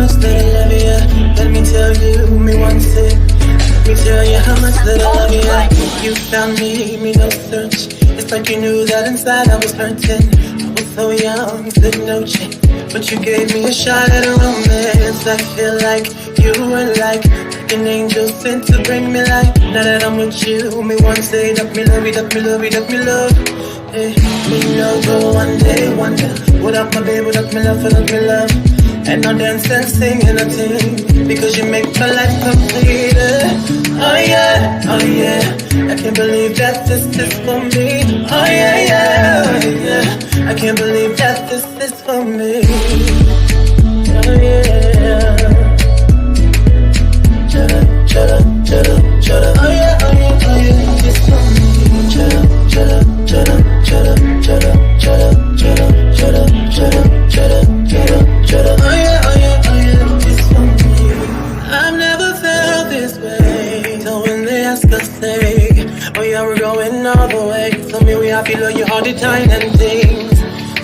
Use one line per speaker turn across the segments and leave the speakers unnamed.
much that I love you. Let me tell you, me one say. Let me tell you how much that I love you. You found me no search. It's like you knew that inside I was hurting. I was so young, said no change. But you gave me a shot at a romance. I feel like you were like an angel sent to bring me light. Now that I'm with you, me one say that me love you, that me love you, that me love. Hey, me no go one day wonder. Without my baby, without me love, without me love. And I'll dance and sing and I'll sing because you make my life complete. Oh yeah, oh yeah. I can't believe that this is for me. Oh yeah, yeah, oh yeah. I can't believe that this is for me. Oh yeah. Chada, chada, chada, chada. Oh yeah, oh yeah, oh yeah. It's for me. Chada, chada, chada, chada, chada, chada, chada, chada, chada, chada, chada, chada. Oh yeah, oh yeah, oh yeah. It's for me. I've never felt this way. So when they ask us, say, oh yeah, we're going all the way. Tell me we happy, love you all the time and things.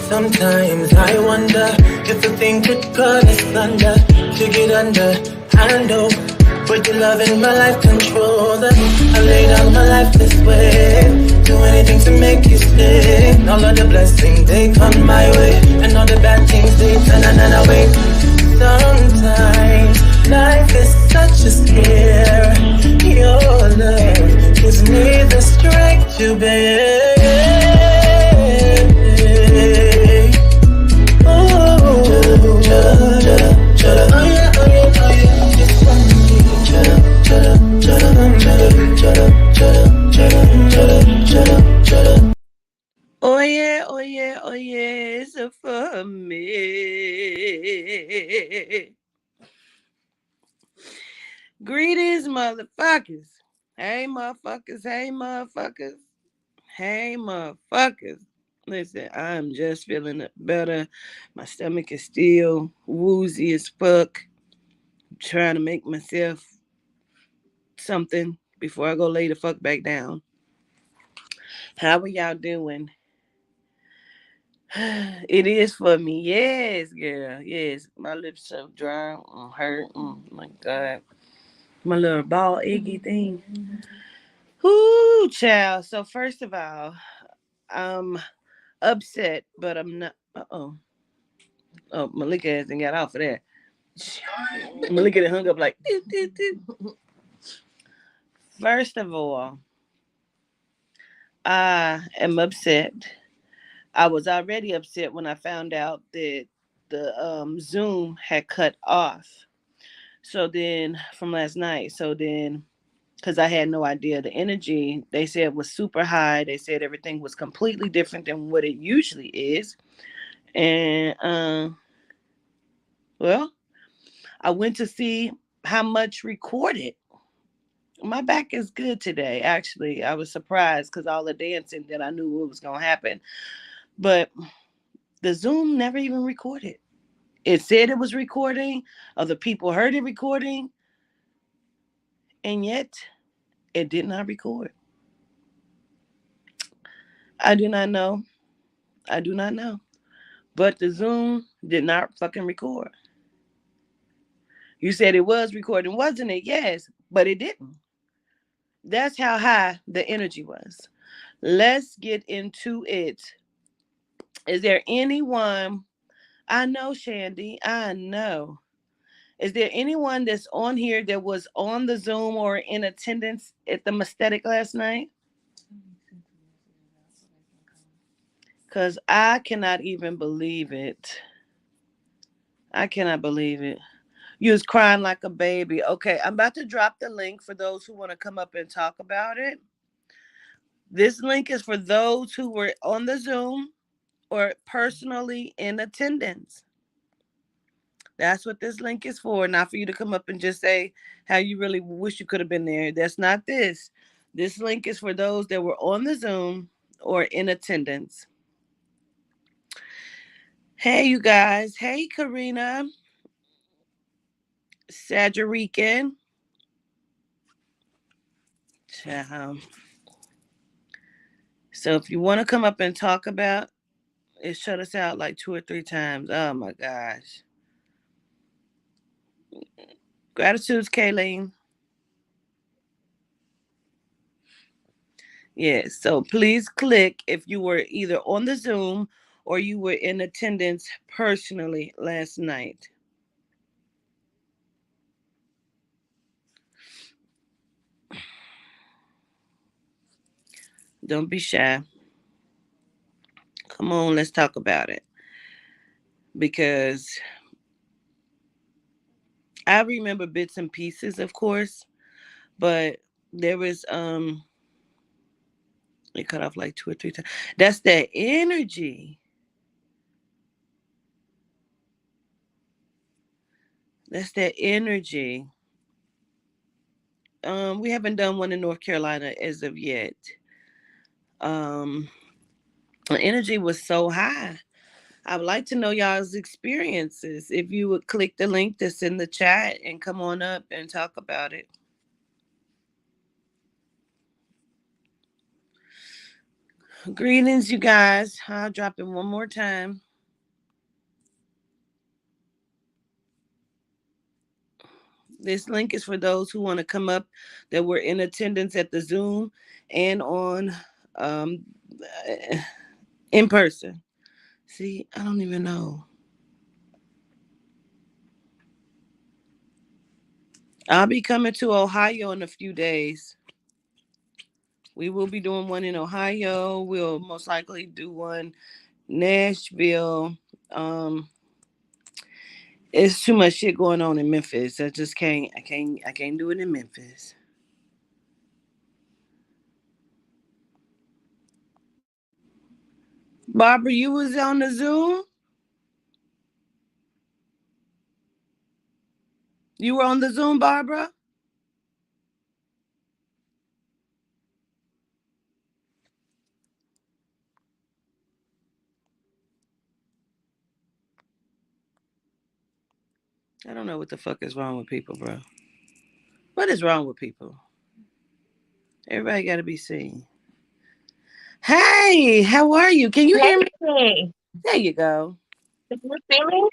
Sometimes I wonder if the thing could cut us under to get under. I know, but your love in my life control that. I lay down my life this way. Do anything to make you stay. All of the blessings they come my way, and all the bad things they turn and away. Sometimes life is such a scare. Your love gives me the strength to bear.
Oh yeah, oh yeah, oh yeah, it's for me. Greetings, motherfuckers. Hey, motherfuckers. Hey, motherfuckers. Hey, motherfuckers. Listen, I'm just feeling better. My stomach is still woozy as fuck. I'm trying to make myself something before I go lay the fuck back down. How are y'all doing? It is for me. Yes, girl. Yes. My lips so dry. Hurt. My God. My little ball eggy thing. Whoo, child. So first of all, I'm upset, but I'm not. Oh, Malika hasn't got off of that. Malika done hung up like. Doot, doot, doot. First of all, I am upset. I was already upset when I found out that the Zoom had cut off. So then from last night, because I had no idea the energy, they said was super high. They said everything was completely different than what it usually is. And well, I went to see how much recorded. My back is good today. Actually, I was surprised because all the dancing that I knew what was gonna happen, but the Zoom never even recorded. It said it was recording. Other people heard it recording, and yet it did not record. I do not know. I do not know. But the Zoom did not fucking record. You said it was recording, wasn't it? Yes, but it didn't. That's how high the energy was. Let's get into it. Is there anyone? I know, Shandy. I know. Is there anyone that's on here that was on the Zoom or in attendance at the Mestetic last night? Because I cannot even believe it. I cannot believe it. You was crying like a baby. Okay, I'm about to drop the link for those who want to come up and talk about it. This link is for those who were on the Zoom or personally in attendance. That's what this link is for, not for you to come up and just say how you really wish you could have been there. That's not this. This link is for those that were on the Zoom or in attendance. Hey, you guys. Hey, Karina. Sajarican. So if you want to come up and talk about it, shut us out like 2 or 3 times. Oh my gosh. Gratitudes, Kayleen. Yes. So please click if you were either on the Zoom or you were in attendance personally last night. Don't be shy. Come on, let's talk about it. Because I remember bits and pieces, of course, but there was it cut off like two or three times. That's that energy. That's that energy. We haven't done one in North Carolina as of yet. Um, the energy was so high. I would like to know y'all's experiences. If you would click the link that's in the chat and come on up and talk about it. Greetings, you guys. I'll drop it one more time. This link is for those who want to come up that were in attendance at the Zoom and on um, in person. See, I don't even know. I'll be coming to Ohio in a few days. We will be doing one in Ohio. We'll most likely do one Nashville. Um, it's too much shit going on in Memphis. I just can't. I can't do it in Memphis. Barbara, you was on the Zoom. You were on the Zoom, Barbara. I don't know what the fuck is wrong with people, bro. What is wrong with people? Everybody got to be seen. Hey, how are you? Can you hear me?
Hey,
There you go.
can you see me?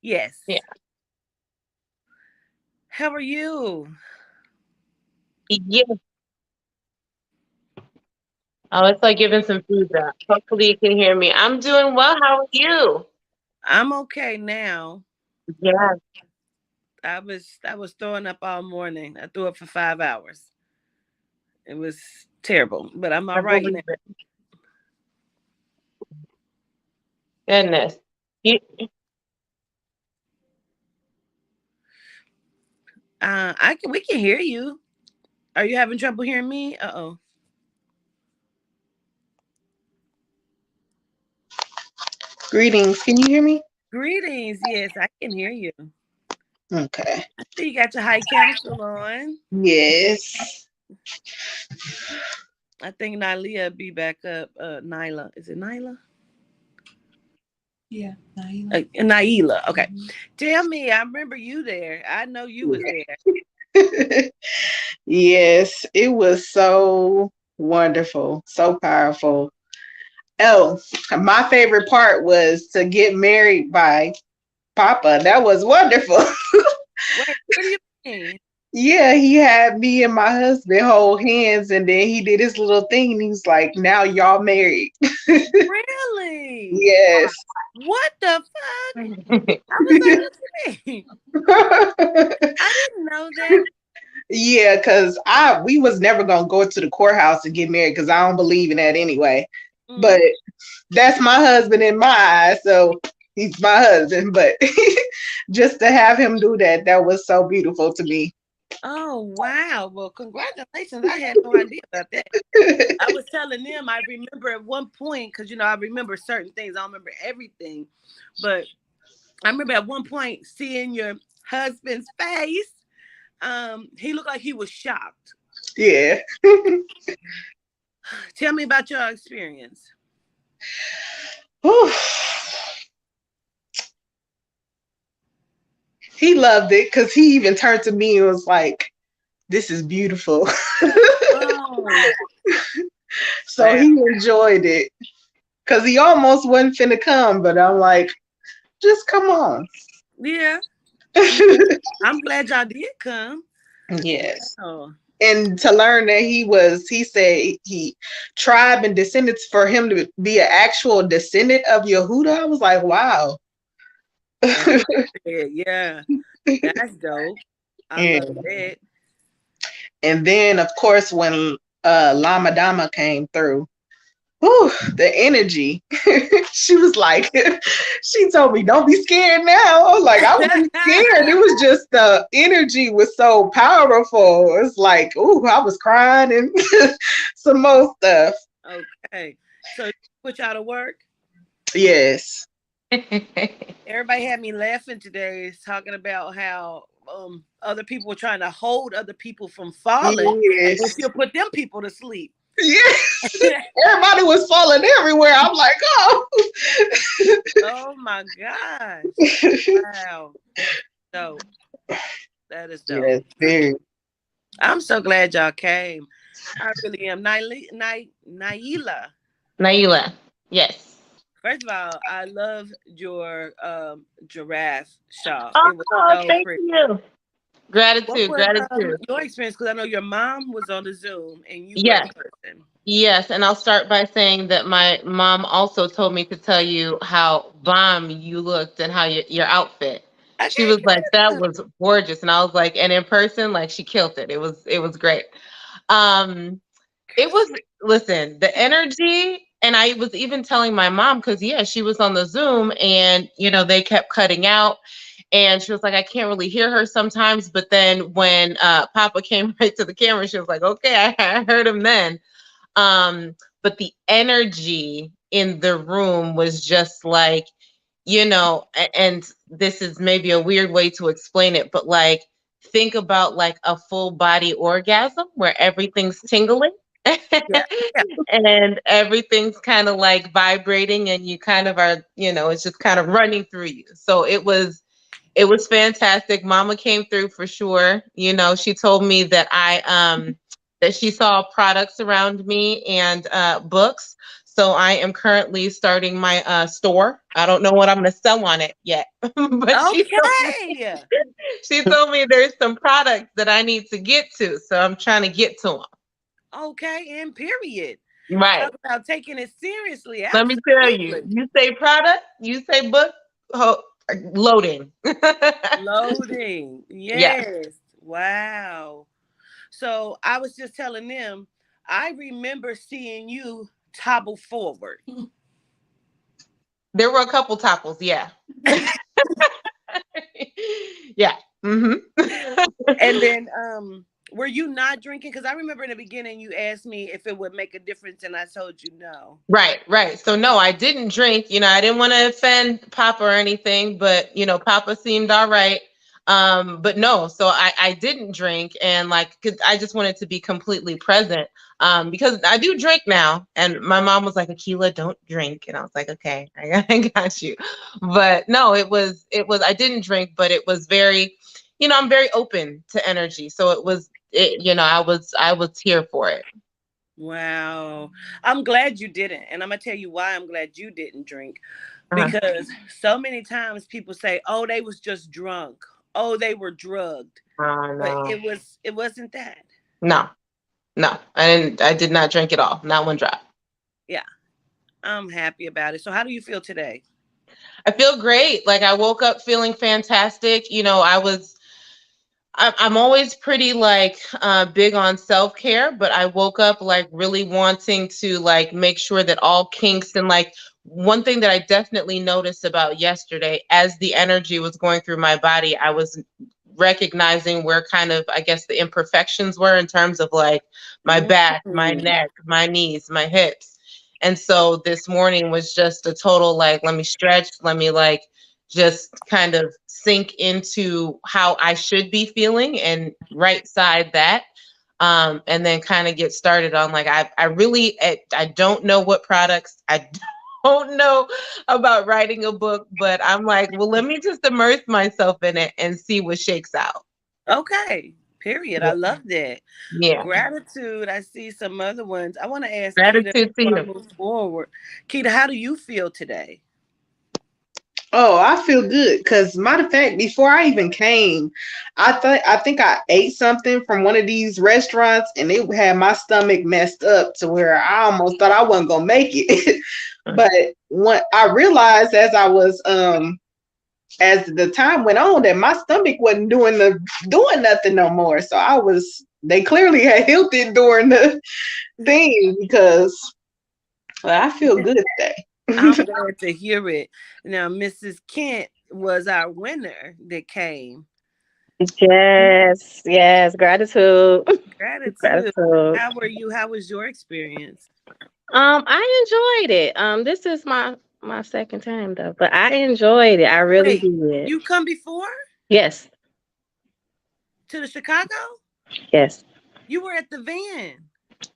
Yes.
Yeah.
How are you?
Yeah. Oh, it's like giving some feedback. Hopefully you can hear me. I'm doing well. How are you?
I'm okay now.
Yes,
I was throwing up all morning. I threw up for 5 hours. It was terrible, but I'm all
I
right now.
believe it. Goodness. You,
We can hear you. Are you having trouble hearing me? Uh-oh.
Greetings. Can you hear me?
Greetings. Yes, I can hear you.
Okay.
I see you got your high council on.
Yes.
I think Nyla be back up. Nyla. Is it Nyla?
Yeah, Naila.
Naila. Okay. Tell me, I remember you there. I know you was there.
Yes, it was so wonderful, so powerful. Oh, my favorite part was to get married by Papa. That was wonderful.
Wait, what do you mean?
Yeah, he had me and my husband hold hands and then he did his little thing and he's like, now y'all married.
Really?
Yes.
What the fuck? I was like, what you mean? I didn't know that.
Yeah, because I we was never gonna go to the courthouse and get married because I don't believe in that anyway. But
Mm.
that's my husband in my eyes, so he's my husband. But just to have him do that, that was so beautiful to me.
Oh wow. Well, congratulations. I had no idea about that. I was telling them I remember at one point, because I remember certain things. I don't remember everything. But I remember at one point seeing your husband's face. He looked like he was shocked.
Yeah.
Tell me about your experience.
Whew. He loved it because he even turned to me and was like, "This is beautiful."
Oh,
So
wow.
he enjoyed it because he almost wasn't finna come, but I'm like, just come on.
Yeah. I'm glad y'all did come.
Yes.
Oh,
And to learn that he said he tribe and descendants for him to be an actual descendant of Yehuda. I was like, wow.
that's what I said. Yeah, that's dope. I
Yeah.
love it.
And then, of course, when Lama Dama came through, whew, the energy. She was like, she told me, don't be scared now. I was like, I wasn't scared. It was just the energy was so powerful. It's like, ooh, I was crying and some more stuff.
Okay, so put y'all to work.
Yes.
Everybody had me laughing today, talking about how other people were trying to hold other people from falling, and
Yes.
she'll put them people to sleep.
Yes. Everybody was falling everywhere. I'm like, oh.
Oh my gosh! Wow, dope. That is dope.
Yes, very.
I'm so glad y'all came. I really am. Naila.
Naila. Yes.
First of all, I love your giraffe shawl. It was
Oh,
so
thank
pretty.
you.
What
Gratitude,
was
gratitude.
your experience? Because I know your mom was on the Zoom and you were in
Yes.
person.
Yes, and I'll start by saying that my mom also told me to tell you how bomb you looked and how your outfit. She
Okay,
was like, that
good.
was gorgeous. And I was like, and in person, like she killed it. It was great. Um, it was, listen, the energy, and I was even telling my mom, because yeah, she was on the Zoom and they kept cutting out. And she was like, I can't really hear her sometimes. But then when Papa came right to the camera, she was like, okay, I heard him then. But the energy in the room was just like, and this is maybe a weird way to explain it, but like, think about like a full body orgasm where everything's tingling.
Yeah, yeah.
And everything's kind of like vibrating and you kind of are, it's just kind of running through you. So it was fantastic. Mama came through for sure. She told me that that she saw products around me and books. So I am currently starting my store. I don't know what I'm going to sell on it yet, but
Okay.
she told me there's some products that I need to get to. So I'm trying to get to
Okay, and period.
them. Right.
Talk about taking it seriously.
Let me tell you,
Absolutely.
you say product, you say book, loading.
Loading.
Yeah.
Yes. Wow. So I was just telling them, I remember seeing you topple forward.
There were a couple topples. Yeah. Yeah.
And then were you not drinking? Because I remember in the beginning you asked me if it would make a difference and I told you no.
Right, right. So no, I didn't drink. I didn't want to offend Papa or anything, but Papa seemed all right. But no, so I didn't drink, and like 'cause I just wanted to be completely present. Because I do drink now, and my mom was like, "Akila, don't drink," and I was like, "Okay, I got you." But no, it was I didn't drink, but it was very, I'm very open to energy, so I was here for it.
Wow. I'm glad you didn't. And I'm going to tell you why I'm glad you didn't drink.
Uh-huh.
Because so many times people say, "Oh, they was just drunk. Oh, they were drugged."
Oh
But
no.
it wasn't that.
No, no, I did not drink at all. Not one drop.
Yeah. I'm happy about it. So how do you feel today?
I feel great. Like I woke up feeling fantastic. I'm always pretty like big on self-care, but I woke up like really wanting to like make sure that all kinks and like one thing that I definitely noticed about yesterday as the energy was going through my body, I was recognizing where kind of I guess the imperfections were in terms of like my back, my
Mm.
neck, my knees, my hips. And so this morning was just a total like let me stretch, let me like just kind of sink into how I should be feeling and right side that. And then kind of get started on like I really I don't know what products I don't know about writing a book, but I'm like, well, let me just immerse myself in it and see what shakes out.
Okay. Period. I love that.
Yeah.
Gratitude. I see some other ones. I want to ask Keita
Gratitude to
before I
you.
move forward. Keita, how do you feel today?
Oh, I feel good because matter of fact, before I even came, I think I ate something from one of these restaurants and it had my stomach messed up to where I almost thought I wasn't gonna make it. But when I realized as the time went on that my stomach wasn't doing nothing no more. So they clearly had healed it during the thing because well, I feel good today.
I'm glad to hear it. Now, Mrs. Kent was our winner that came.
Yes, yes, gratitude.
Gratitude.
Gratitude.
How were you? How was your experience?
I enjoyed it. This is my second time though, but I enjoyed it. I really
Wait,
did.
you come before
Yes,
to the Chicago?
yes,
You were at the van.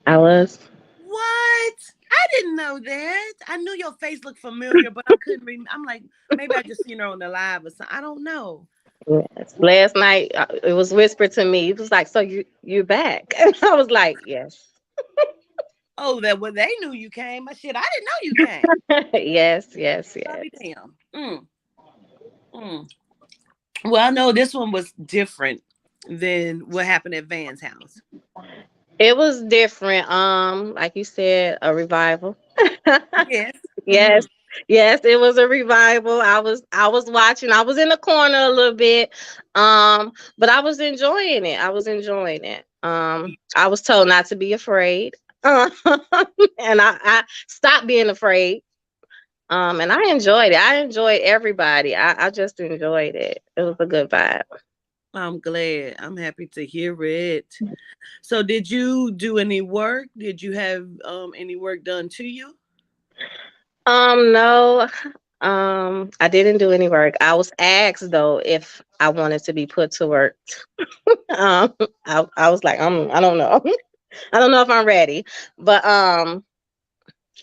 I was.
What? I didn't know that. I knew your face looked familiar, but I couldn't remember. I'm like, maybe I just seen her on the live or something. I don't know.
Yes. Last night, it was whispered to me. It was like, "So you're back?" And I was like, "Yes,
Oh, that well, they knew you came. I shit, I didn't know you came.
yes, yes,
I'll
yes."
be damn. Mm. Well, I know this one was different than what happened at Van's house.
It was different. Like you said, a revival.
Yes.
Yes. Yes, it was a revival. I was watching. I was in the corner a little bit. But I was enjoying it. I was enjoying it. I was told not to be afraid. And I stopped being afraid. And I enjoyed it. I enjoyed everybody. I just enjoyed it. It was a good vibe.
I'm glad. I'm happy to hear it. So, did you do any work? Did you have any work done to you?
No, I didn't do any work. I was asked though if I wanted to be put to work. Um, I was like, I don't know. I don't know if I'm ready. But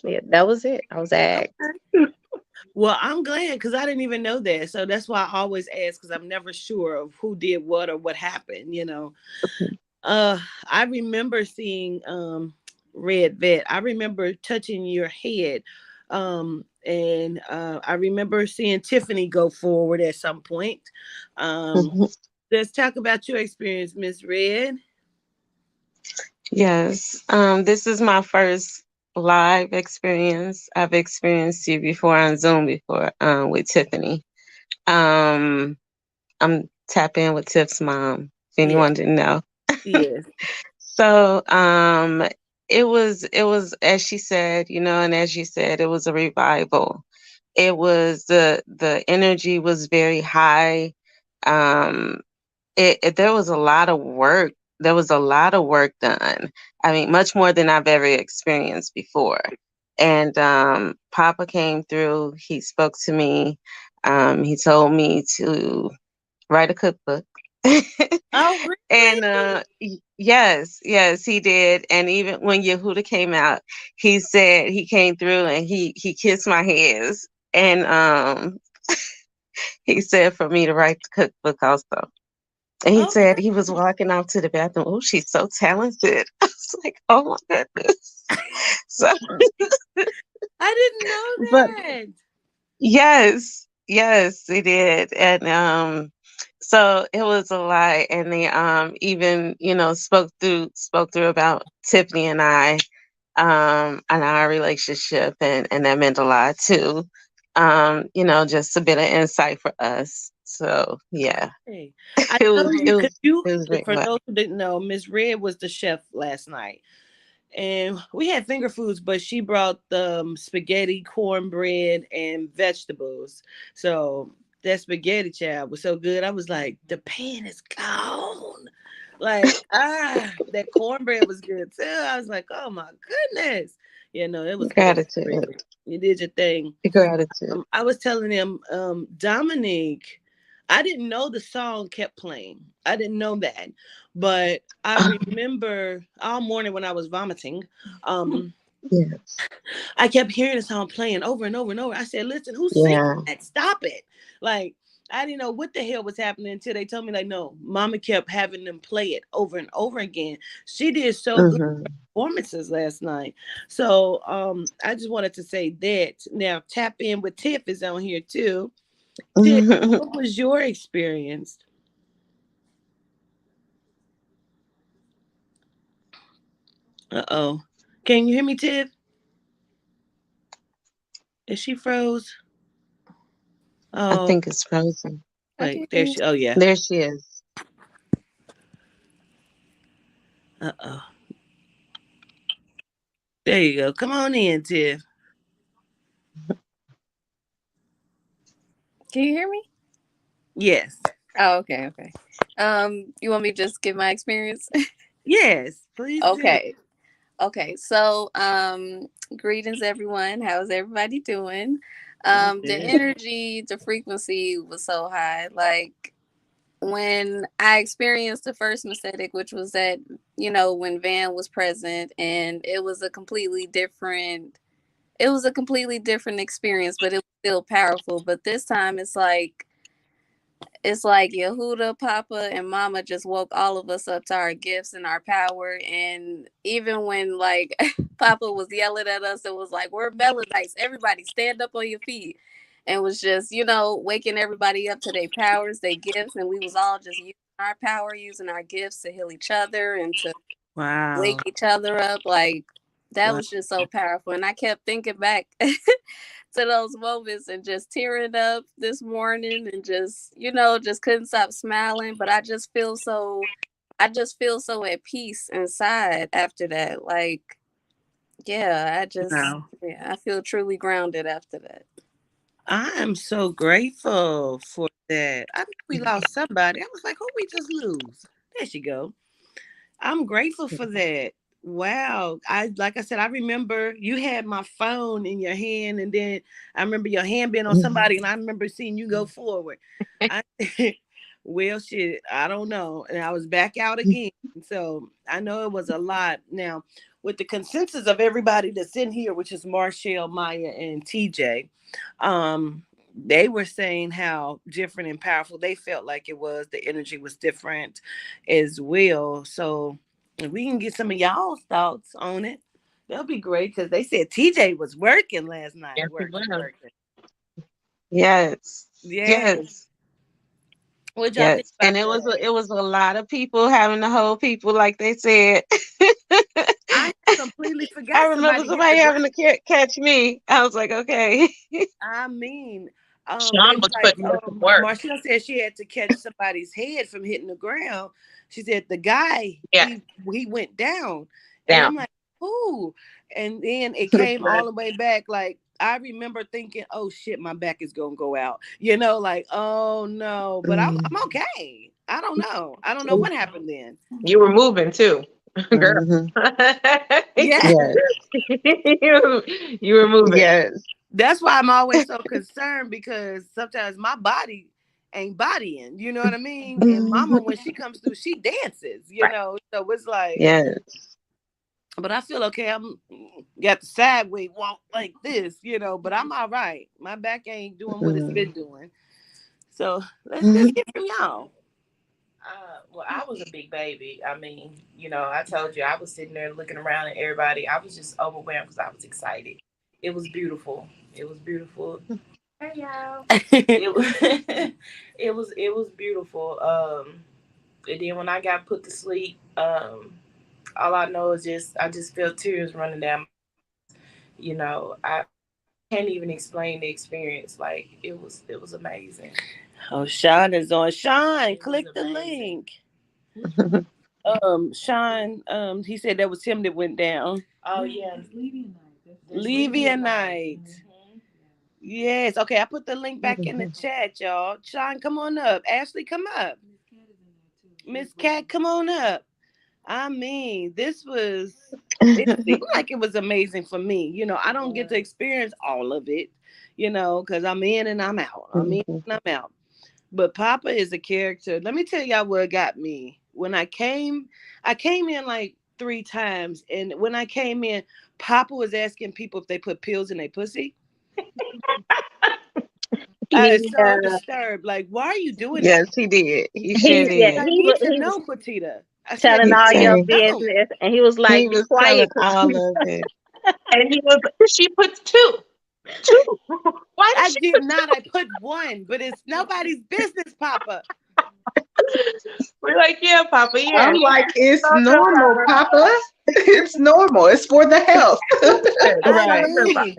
yeah, that was it. I was asked.
Well, I'm glad because I didn't even know that. So that's why I always ask because I'm never sure of who did what or what happened, you know. Uh I remember seeing Red Vet. I remember touching your head. And I remember seeing Tiffany go forward at some point. Um let's talk about your experience, Miss Red.
Yes. This is my first live experience. I've experienced you before on Zoom before, with Tiffany. Um, I'm tap in with Tiff's mom, if
Yeah,
anyone didn't know.
yes.
So, it was as she said, and as you said, it was a revival. It was the energy was very high. Um, there was a lot of work. There was a lot of work done. I mean, much more than I've ever experienced before. And Papa came through. He spoke to me. He told me to write a cookbook.
Oh,
And
really?
yes, yes, he did. And even when Yehuda came out, he said he came through and he kissed my hands. And he said for me to write the cookbook also. And he
Okay.
said he was walking out to the bathroom. Oh, she's so talented. I was like, oh my goodness. So,
I didn't know
but
that.
yes, yes, he did. And so it was a lot. And they even, spoke through about Tiffany and our relationship, and that meant a lot too. Just a bit of insight for us. So yeah.
Hey, I
It
know
was
you
it
because
was
you.
it was very
For
well.
those who didn't know, Miss Red was the chef last night, and we had finger foods, but she brought the spaghetti, cornbread, and vegetables. So that spaghetti child was so good. I was like, the pan is gone. Like that cornbread was good too. I was like, oh my goodness. It was good. Red.
Gratitude.
You did your thing.
Gratitude.
I was telling him, Dominique, I didn't know the song kept playing. I didn't know that. But I remember all morning when I was vomiting, um,
Yes.
I kept hearing the song playing over and over and over. I said, listen, who's singing
Yeah.
that? Stop it. Like, I didn't know what the hell was happening until they told me, like, no, mama kept having them play it over and over again. She did so good
Hmm.
performances last night. So I just wanted to say that. Now Tap In with Tiff is on here too. Ted, what was your experience? Uh-oh. Can you hear me, Ted? Is she froze?
I
Oh,
think it's frozen.
I
wait.
can
There she. Oh, yeah.
There she is.
Uh-oh. There you go. Come on in, Tiff.
Can you hear me?
Yes.
Oh, okay, okay. You want me to just give my experience?
Yes, please do.
Okay. Okay. So, greetings everyone. How's everybody doing?
I'm
The
good.
energy, the frequency was so high. Like when I experienced the first Mestetic, which was at, when Van was present, and it was a completely different experience, but it was still powerful. But this time it's like Yehuda, Papa, and Mama just woke all of us up to our gifts and our power. And even when like Papa was yelling at us, it was like, we're Melanites. Everybody stand up on your feet. And was just, waking everybody up to their powers, their gifts. And we was all just using our power, using our gifts to heal each other and to
Wow.
wake each other up. Like that
Wow.
was just so powerful. And I kept thinking back to those moments and just tearing up this morning and just, just couldn't stop smiling. But I just feel so at peace inside after that. Like, yeah,
Wow.
I feel truly grounded after that.
I am so grateful for that. I knew we lost somebody. I was like, who we just lose? There she go. I'm grateful for that. Wow. I like I said, I remember you had my phone in your hand, and then I remember your hand being on somebody, and I remember seeing you go forward. I well shit, I don't know. And I was back out again. So I know it was a lot. Now, with the consensus of everybody that's in here, which is Marshall, Maya, and TJ, they were saying how different and powerful they felt like it was. The energy was different as well. So if we can get some of y'all's thoughts on it, that'll be great because they said TJ was working last night.
Yes, it
Working,
was.
working.
Yes.
Yeah.
Yes.
What y'all think
Yes. And
about that?
it was a lot of people having to hold people, like they said.
I completely
I
forgot
remember
somebody hit the
somebody
ground.
having to catch me. I was like, okay.
I mean, they
Sean
were
was
like,
putting her to work.
Marcel said she had to catch somebody's head from hitting the ground. She said the guy
Yeah,
he went down, and
down.
I'm like, who? And then it came all the way back. Like I remember thinking, oh shit, my back is gonna go out. Like oh no, but I'm okay. I don't know what happened then.
You were moving too, girl.
Mhm.
Yeah.
Yes.
You were moving.
Yes.
That's why I'm always so concerned because sometimes my body ain't bodying, you know what I mean? And mama, when she comes through, she dances,
Right.
So it's like,
Yes.
but I feel okay. I'm got the sideways walk like this, but I'm all right. My back ain't doing what it's been
Mhm.
doing. So let's get from y'all. Well, I was a big baby. I mean, I told you I was sitting there looking around at everybody. I was just overwhelmed because I was excited. It was beautiful. It was beautiful. Hey y'all. it was it was beautiful. And then when I got put to sleep, all I know is I just feel tears running down. I can't even explain the experience. Like it was amazing. Oh, Sean is on. Sean, click the link. Sean, he said that was him that went down. Oh yeah, Levy night. Mm-hmm. Yes. Okay, I put the link back in the chat, y'all. Sean, come on up. Ashley, come up. Miss Cat, come on up. I mean, it seemed like it was amazing for me. I don't get to experience all of it, because I'm in and I'm out. I'm in and I'm out. But Papa is a character. Let me tell y'all what got me. When I came in like 3 times, and when I came in, Papa was asking people if they put pills in their pussy. I was so
Yeah,
disturbed. Like, why are you doing that?
Yes, he did. He sure
he yeah
did.
I need to
he was
know, Petita. I said,
telling
I
all
need
your
to
Okay.
know.
business, and he was
He
like, "Be
was telling
quiet."
all of it. And she puts two. Why
I
did she?
did not. I put one, but it's nobody's business, Papa.
We're like, yeah, Papa, yeah.
I'm like, it's
No, no,
normal,
Papa.
Papa. It's normal. It's for the health.
I
Right.
mean,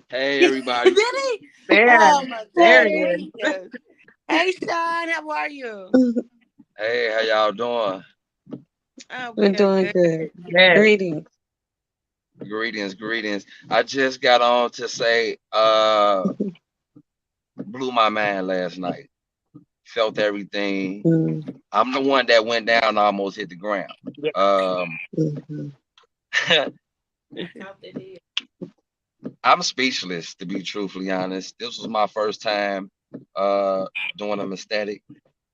Hey
did
everybody.
he?
There,
Oh my
there
God,
he
there
is.
he is. Hey, Sean, how are you?
Hey, how y'all doing?
Oh,
We're
we are
doing
good.
good.
Good.
Greetings.
Greetings, greetings. I just got on to say, blew my mind last night. Felt everything.
Mm,
I'm the one that went down and almost hit the ground.
Yeah.
Um,
mhm,
I'm speechless to be truthfully honest. This was my first time doing a Mestetic.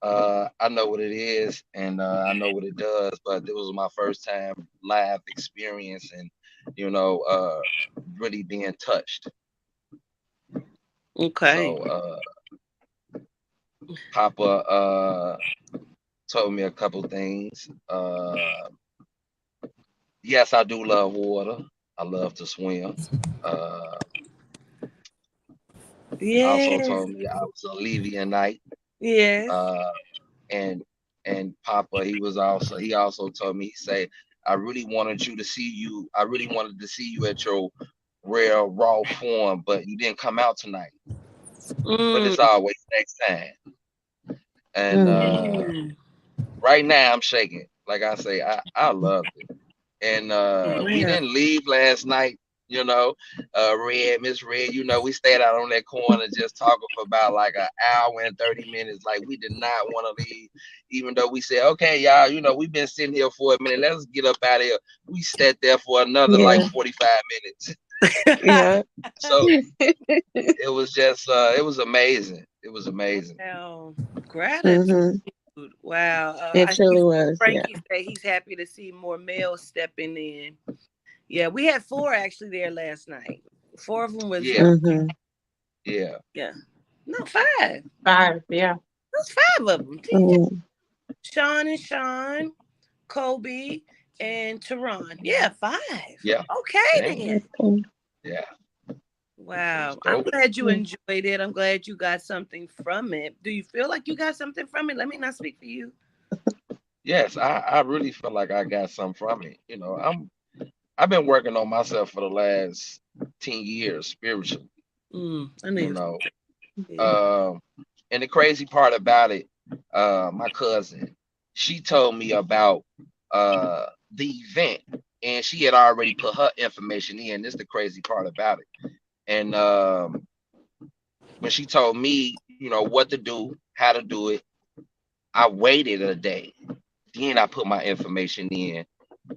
I know what it is and I know what it does, but this was my first time live experience and really being touched.
Okay.
So Papa told me a couple things. Yes, I do love water. I love to swim. Uh, also
Yes.
told me I was a Levianite.
Yes.
Uh, and Papa, he also told me, he said, I really wanted you to see you. I really wanted to see you at your rare raw form, but you didn't come out tonight. But
Mm.
it's always next time. And
mm,
Mm.
right now I'm shaking. Like I say, I loved it. And we
Yeah.
didn't leave last night. Red, Miss Red, we stayed out on that corner just talking for about like an hour and 30 minutes. Like we did not want to leave, even though we said, okay, y'all, we've been sitting here for a minute. Let's get up out of here. We sat there for another like
yeah.
45 minutes.
Yeah.
So it was just it was amazing. It was amazing.
Wow. Gratitude.
hmm
Wow.
It
I see
truly was. Yeah.
Frankie say he's happy to see more males stepping in. Yeah, we had four actually there last night. Four of them was
Yeah,
young.
hmm
yeah.
Yeah. No, five.
Five. Yeah.
There's five of them.
mm
Sean and Sean, Kobe, and Teron. Yeah, five.
Yeah.
Okay
Yeah.
then.
Okay.
Yeah. It was
Wow. I'm
dope.
glad you
Yeah.
enjoyed it. I'm glad you got something from it. Do you feel like you got something from it? Let me not speak for you.
Yes, I really feel like I got something from it. I've been working on myself for the last 10 years spiritually,
I know
you
you.
know.
Yeah.
Um and the crazy part about it, my cousin, she told me about the event and she had already put her information in. This is the crazy part about it. And when she told me, what to do, how to do it, I waited a day. Then I put my information in.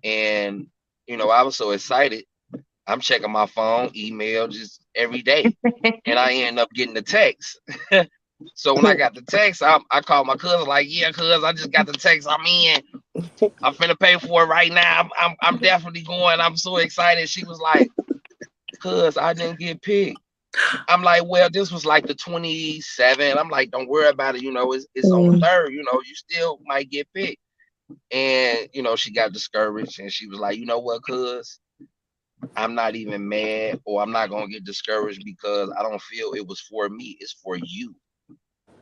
And I was so excited. I'm checking my phone, email just every day, and I end up getting the text. So when I got the text, I called my cousin like, "Yeah, cuz I just got the text. I'm in. I'm finna pay for it right now. I'm definitely going. I'm so excited." She was like, "Cuz I didn't get picked." I'm like, "Well, this was like the 27." I'm like, "Don't worry about it. It's on the
mm
third. You still might get picked." And she got discouraged, and she was like, "You know what, cuz? I'm not even mad or I'm not gonna get discouraged because I don't feel it was for me. It's for you.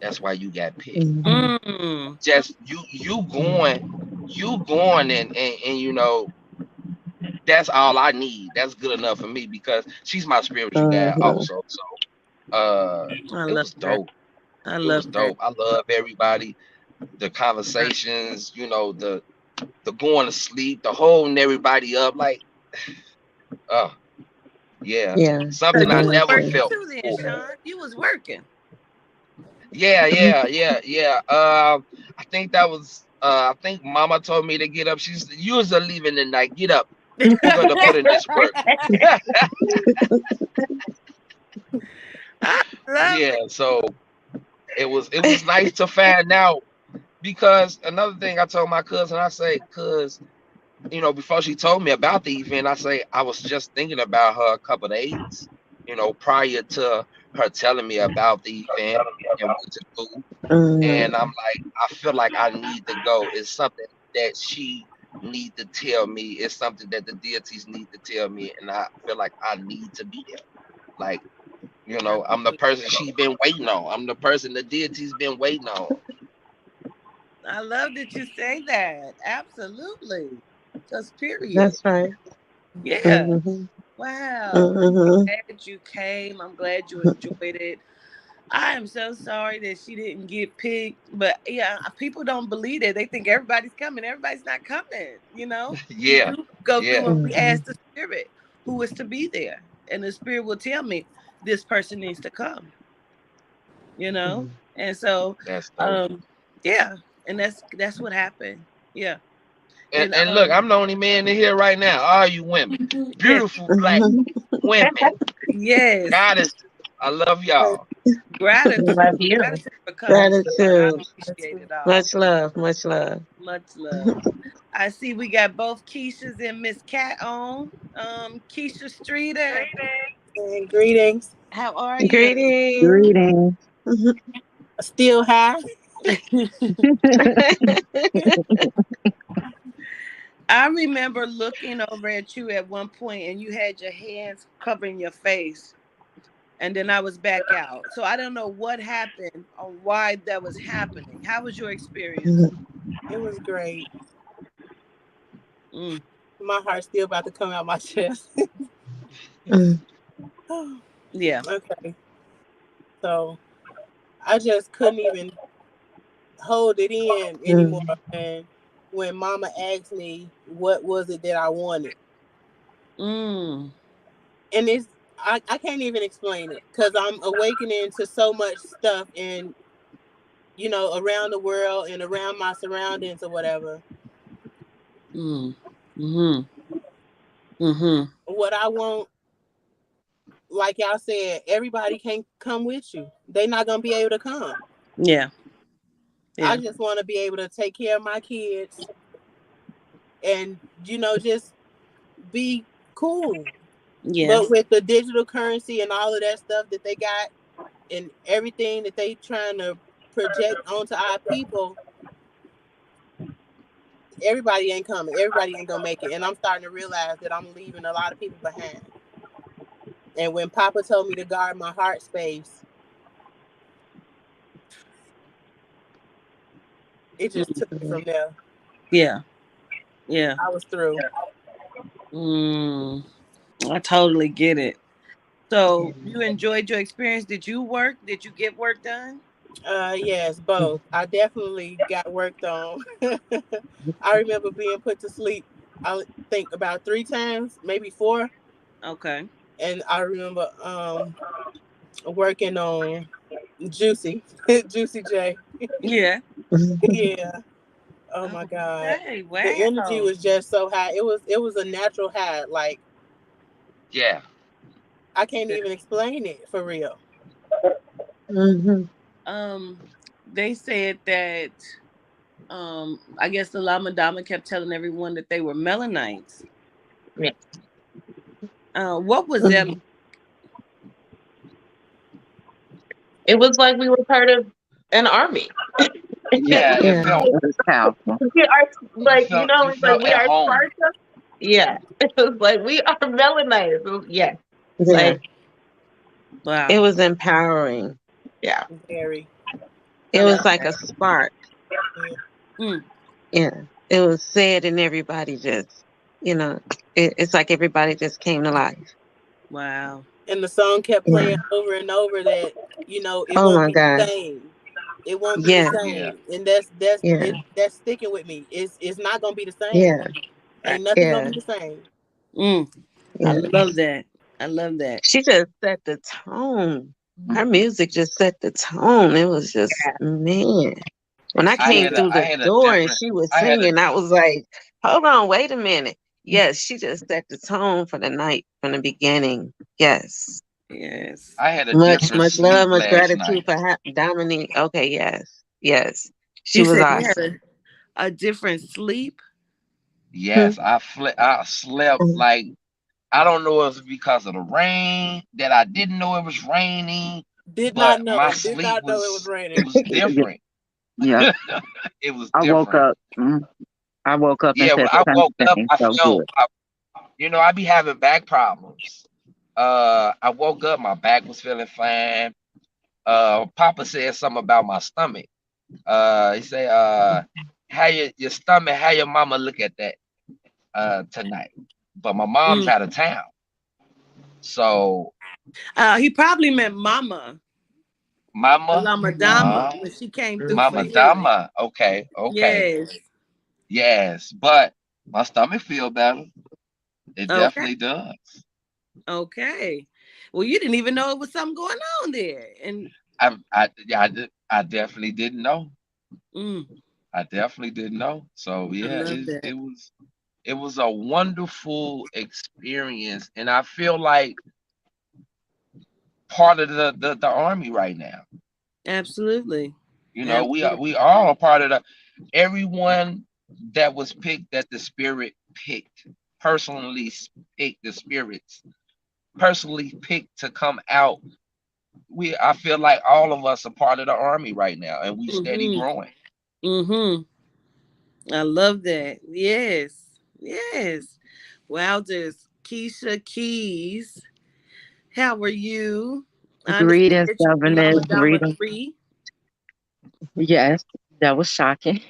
That's why you got picked.
hmm
Mm.
Just you going and that's all I need. That's good enough for me because she's my spiritual guide
Uh-huh.
also. So uh
I
it
love
was
that.
dope.
I
It was
love that.
dope. I love everybody, the conversations, the going to sleep, the holding everybody up, like uh yeah.
Yeah.
So
Something
It
I
you was
was
never
working
good.
felt
too then,
before.
Sean. You was working.
Yeah, yeah, yeah, yeah. I think that was. I think Mama told me to get up. She's you was leaving tonight. Get up. We're gonna put in this work.
I love
Yeah.
it.
So it was nice to find out because another thing I told my cousin, I say, cause before she told me about the event, I say I was just thinking about her a couple of days, prior to her telling me about the event and what to do.
hmm
And I'm like, I feel like I need to go. It's something that she need to tell me. It's something that the deities need to tell me, and I feel like I need to be there. Like, I'm the person she been waiting on. I'm the person the deity's been waiting on.
I love that you say that. Absolutely. Just period.
That's right.
Yeah.
Mm-hmm.
Wow.
Mm-hmm.
Glad you came. I'm glad you enjoyed it. I am so sorry that she didn't get picked, but yeah, people don't believe it. They think everybody's coming. Everybody's not coming. We
Yeah,
do go through
yeah,
and we
Mm-hmm.
ask the spirit who is to be there, and the spirit will tell me this person needs to come. And so,
that's dope.
um, yeah, and that's what happened. Yeah,
And,
and
and look, I'm the only man in here right now. All you women,
yes,
beautiful black women,
yes,
goddesses. I love y'all.
gratitude,
Love you.
gratitude for coming. I
Gratitude.
appreciate it all.
Much love. Much love.
Much love. I see we got both Keishas and Miss Cat on. Keisha Streeter,
And greetings.
how are you?
Greetings.
Greetings.
Still high.
I remember looking over at you at one point and you had your hands covering your face, and then I was back out. So I don't know what happened or why that was happening. How was your experience?
It was great.
Mm,
My heart's still about to come out my chest.
yeah.
Okay. So I just couldn't even hold it in anymore. And when Mama asked me what was it that I wanted,
Mm,
and I can't even explain it because I'm awakening to so much stuff and around the world and around my surroundings or whatever.
mm, mm-hmm, mm-hmm.
What I want, like y'all said, everybody can't come with you. They're not gonna be able to come.
Yeah.
I
Yeah.
just want to be able to take care of my kids and just be cool.
Yes.
But with the digital currency and all of that stuff that they got and everything that they trying to project onto our people, everybody ain't coming. Everybody ain't gonna make it. And I'm starting to realize that I'm leaving a lot of people behind. And when Papa told me to guard my heart space, it just took it from there.
Yeah. Yeah.
I was through.
Mm, I totally get it. So you enjoyed your experience. Did you work? Did you get work done?
Yes, both. I definitely got worked on. I remember being put to sleep, I think about 3 times, maybe 4.
Okay.
And I remember working on Juicy, Juicy J.
Yeah.
Yeah. Oh my God.
Okay.
The energy
Wow.
was just so high. It was a natural high. Like
Yeah.
I can't even explain it for real.
Um, they said that I guess the Lama Dama kept telling everyone that they were Melanites.
Yeah.
What was that?
It was like we were part of an army.
Yeah, it
Yeah.
felt
It was powerful.
We are
you
like,
felt you
it's like
felt
we
at
are
home.
Sparta. Yeah. It was like we are Melanites. Yeah.
Yeah.
Like
Wow.
It was empowering.
yeah.
Very.
It
I
was
love
like
that.
a spark.
Yeah.
Mm,
Yeah. It was said and everybody just, it's like everybody just came to life.
wow.
And the song kept
Yeah.
playing over and over that it
Oh
won't
my
be the
God.
same. It won't be the
Yeah.
Yeah.
same, and
Yeah.
that's sticking with me. It's not gonna be the same.
Yeah.
Ain't nothing gonna
Yeah.
be the same.
Mm, I
Yeah.
love that. I love that.
She just set the tone. Her music just set the tone. It was just, man. When I
I
came
had a
through
I
the
had a
door and
different
she was
I had a
singing, I was like, hold on, wait a minute. Yes, she just set the tone for the night from the beginning. Yes.
Yes.
I had a
Much,
different
much
sleep
love, much
last
gratitude
night.
for Dominique. Okay, yes. Yes. She
You
was
said you had
awesome.
a different sleep.
Hmm.
Yes, I slept like I don't know if it's because of the rain that I didn't know it was raining,
Did
but
not
my
know. Did
sleep
not know it was
it
raining.
was different.
Yeah,
It was
I woke
different.
up. I woke up and
Yeah, when
said the
I
same
woke up,
thing.
I
So
felt,
good.
I be having back problems. I woke up, my back was feeling fine. Papa said something about my stomach. He said, how your stomach, how your mama look at that tonight? But my mom's
Mm.
out of town, so
He probably meant Mama,
mama,
Lama
uh,
Dama, when she came through for
mama
healing.
Dama. Okay, okay,
Yes.
yes, but my stomach feel better. It
Okay.
definitely does.
Okay. Well, you didn't even know it was something going on there. And
Yeah, I definitely didn't know.
mm,
I definitely didn't know. So
I
yeah,
love that.
it was a wonderful experience, and I feel like part of the army right now.
Absolutely. Absolutely.
We are a part of the everyone that was picked that the spirit picked personally picked the spirits personally picked to come out. We I feel like all of us are part of the army right now, and we steady
Mm-hmm.
growing.
Mm-hmm. I love that. Yes. Yes. Wowzers. Keisha Keys. How are you? I understand
Greetings,
that you're the
governors.
Mama Dama
Greetings.
3.
Yes, that was shocking.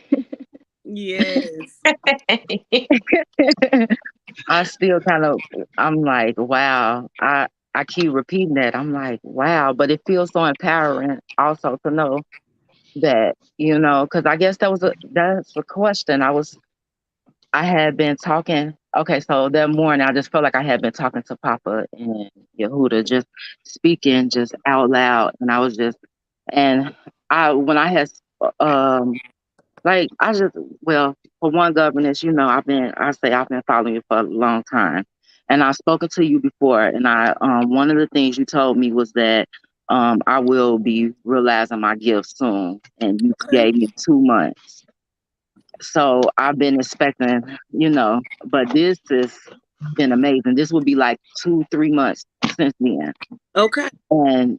Yes.
I still kind of, I'm like, wow. I keep repeating that. I'm like, wow. But it feels so empowering also to know that, because I guess that's a question. I had been talking. Okay, so that morning I just felt like I had been talking to Papa and Yehuda, just speaking just out loud, and I was just, and when I had, um, like I just, well, for one, governess, I've been following you for a long time, and I've spoken to you before, and one of the things you told me was that I will be realizing my gift soon, and you gave me 2 months. So I've been expecting, but this has been amazing. This will be like 2, 3 months since then.
Okay.
And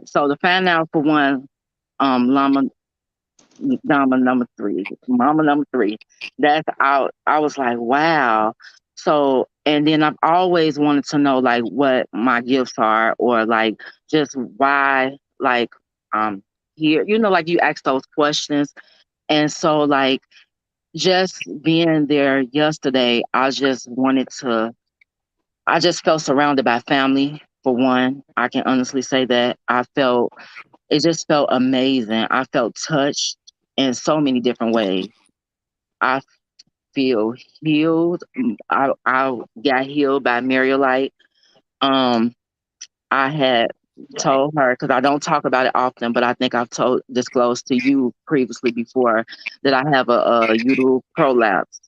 so to find out for one, Llama Mama number three, that's out. I was like, wow. So, and then I've always wanted to know like what my gifts are or like just why, like, here, like you ask those questions. And so like, just being there yesterday, I just felt surrounded by family for one. I can honestly say that. It just felt amazing. I felt touched in so many different ways. I feel healed. I got healed by Mariolite. Um, I had told her, because I don't talk about it often, but I think disclosed to you previously before that I have a uterine prolapse.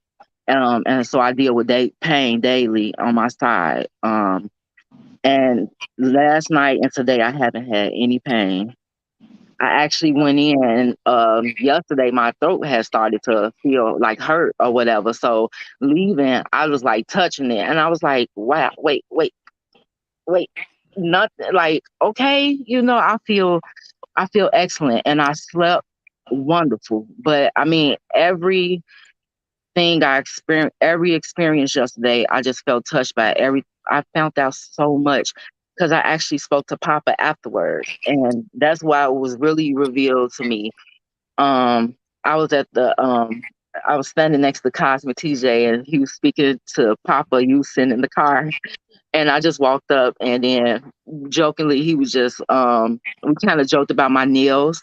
And so I deal with pain daily on my side. And last night and today I haven't had any pain. I actually went in yesterday. My throat had started to feel like hurt or whatever. So leaving, I was like touching it, and I was like, "Wow, wait, nothing." Like, okay, I feel excellent, and I slept wonderful. But I mean, every experience yesterday, I just felt touched by every. I found out so much because I actually spoke to Papa afterwards, and that's why it was really revealed to me. Um, I was at I was standing next to Cosmic TJ, and he was speaking to Papa. You sitting in the car, and I just walked up, and then jokingly, he was just we kind of joked about my nails,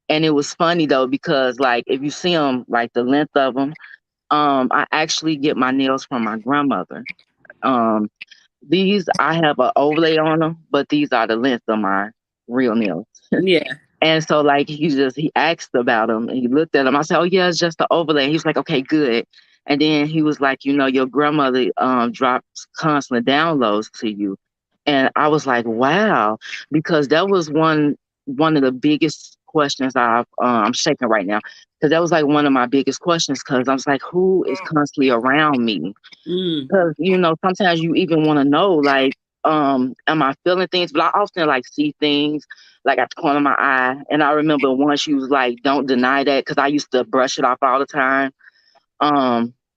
and it was funny though because like if you see them, like the length of them. I actually get my nails from my grandmother. Um, these I have an overlay on them, but these are the length of my real nails.
Yeah.
And so like he asked about them and he looked at them. I said, "Oh yeah, it's just the overlay." And he was like, "Okay, good." And then he was like, "Your grandmother drops constant downloads to you." And I was like, "Wow," because that was one of the biggest questions I'm shaking right now because that was like one of my biggest questions because I was like, who is constantly around me?
Mm.
Because sometimes you even want to know like am I feeling things? But I often like see things like at the corner of my eye. And I remember once she was like, don't deny that, because I used to brush it off all the time.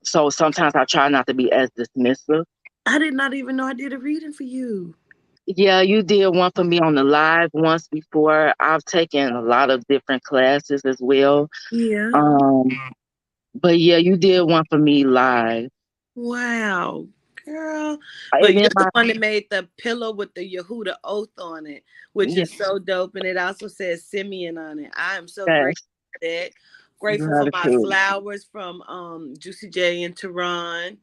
So sometimes I try not to be as dismissive.
I did not even know I did a reading for you.
Yeah, you did one for me on the live once before. I've taken a lot of different classes as well.
Yeah.
But yeah, you did one for me live.
Wow, girl. But
And
you're
then
the
my
one that made the pillow with the Yehuda oath on it, which
yes,
is so dope. And it also says Simeon on it. I am so grateful
yes,
for that. Grateful for my
gratitude.
flowers from Juicy J and Tehran.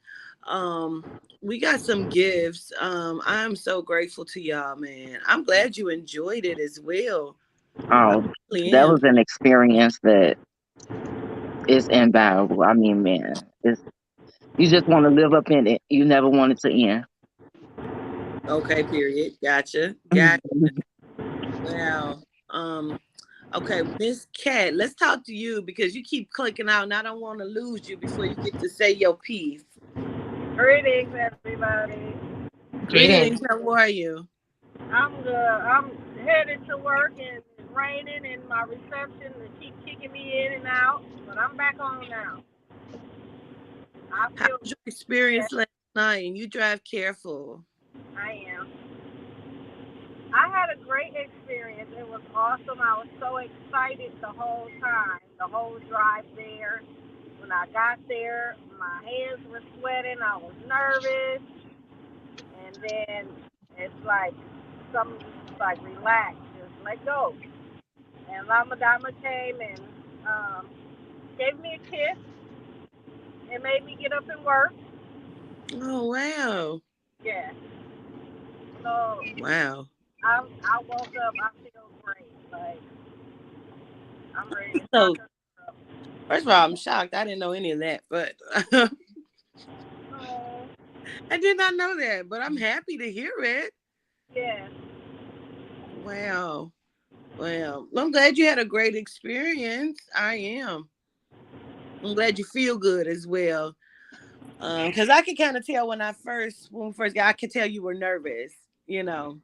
We got some gifts. I'm so grateful to y'all, man. I'm glad you enjoyed it as well. I
Oh,
really
that
am.
was an experience that is invaluable. I mean, man, it's you just want to live up in it. You never want it to end.
Okay, period. Gotcha. Gotcha. Wow. Okay, Miss Cat, let's talk to you because you keep clicking out and I don't want to lose you before you get to say your piece.
Greetings, everybody.
Greetings.
Greetings, how are you?
I'm good. I'm headed to work and it's raining and my reception they keep kicking me in and out, but I'm back on now. I
How
feel
was your
that
experience last night? And you drive careful.
I am. I had a great experience. It was awesome. I was so excited the whole time, the whole drive there. When I got there, my hands were sweating. I was nervous, and then it's like some like relax, just let go. And Lama Dama came and um, gave me a kiss and made me get up and work.
Oh, wow.
Yeah. So
Wow.
I woke up. I feel great. Like I'm ready to
So,
conquer.
first of all, I'm shocked. I didn't know any of that, but I
Oh,
did not know that, but I'm happy to hear it.
yeah.
Wow. Well, I'm glad you had a great experience. I am. I'm glad you feel good as well. Because I could kind of tell when we first got, I could tell you were nervous. You know.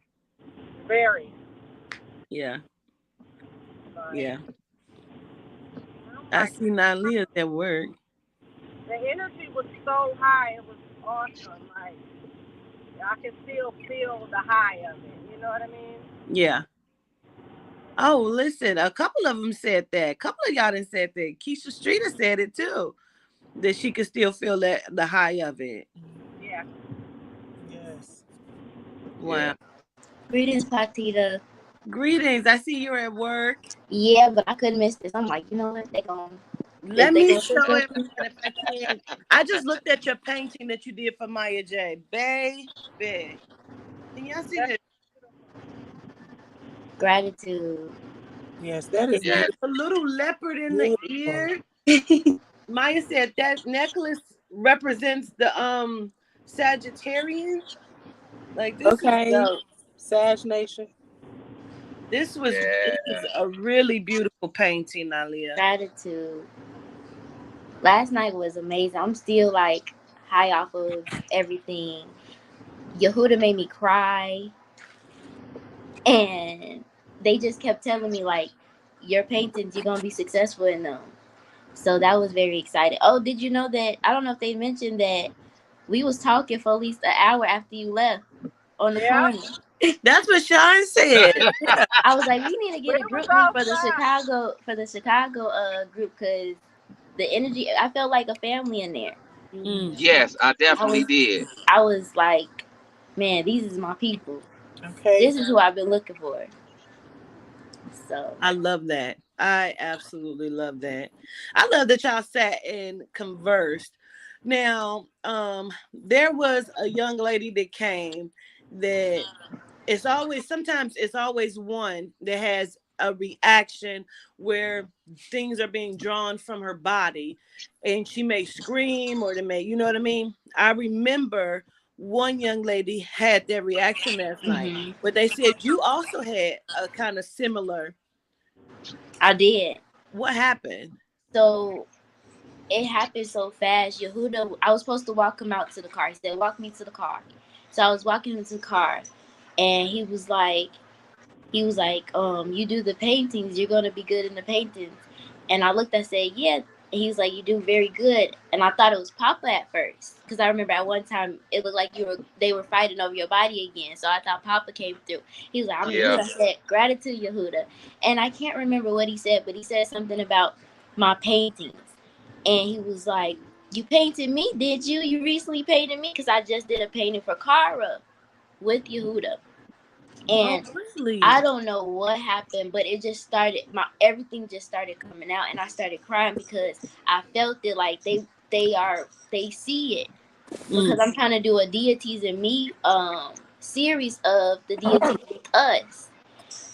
Very.
Yeah,
But
yeah.
I'm
I
like,
see Nalia's at work.
the energy was so high. It was awesome. Like I can still feel the high of it. You know what I mean?
Yeah. Oh, listen, a couple of them said that. A couple of y'all done said that. Keisha Streeter said it too. That she could still feel that the high of it.
Yeah.
Yes.
Wow.
Greetings, Patita.
Greetings. I see you're at work.
Yeah, but I couldn't miss this. I'm like, you know what?
Let
They
me
gonna say
show everyone
something.
if I can. I just looked at your painting that you did for Maya J. Baby. Can y'all see
That's
this?
Gratitude.
Yes, that is
Yeah.
There's a little leopard in the
beautiful.
ear. Maya said that necklace represents the Sagittarian. Like this is
Okay,
dope.
Sag Nation.
This
Yeah.
is a really beautiful painting, Nalia.
Gratitude. Last night was amazing. I'm still like high off of everything. Yehuda made me cry, and they just kept telling me like, your paintings, you're gonna be successful in them. So that was very exciting. Oh, did you know that? I don't know if they mentioned that we was talking for at least an hour after you left on the
yeah.
corner.
That's what Sean said. Yeah.
I was like, we need to
We
get a
was
group link for the
outside.
Chicago group because the energy. I felt like a family in there.
Mm.
Yes, I
I
definitely
was
did.
I was like, man, these is my people.
Okay.
This is who I've been looking for. So
I love that. I absolutely love that. I love that y'all sat and conversed. Now, there was a young lady that came that sometimes it's always one that has a reaction where things are being drawn from her body and she may scream or they may, you know what I mean? I remember one young lady had that reaction last night,
mhm.
but they said you also had a kind of similar.
I did.
What happened?
So it happened so fast. Yehuda, I was supposed to walk him out to the car. He said, walk me to the car. So I was walking him to the car. and he was like, you do the paintings, you're gonna be good in the paintings. And I looked, I said, yeah. And he was like, you do very good. And I thought it was Papa at first, because I remember at one time it looked like they were fighting over your body again. So I thought Papa came through. He was like, I'm
Yeah.
Yehuda. I said, gratitude, Yehuda. And I can't remember what he said, but he said something about my paintings. And he was like, you painted me, did you? You recently painted me, because I just did a painting for Kara with Yehuda.
Oh,
And
really?
I don't know what happened, but it just started. My everything just started coming out, and I started crying because I felt it. Like they see it, because I'm trying to do a deities and me series of the deities with us,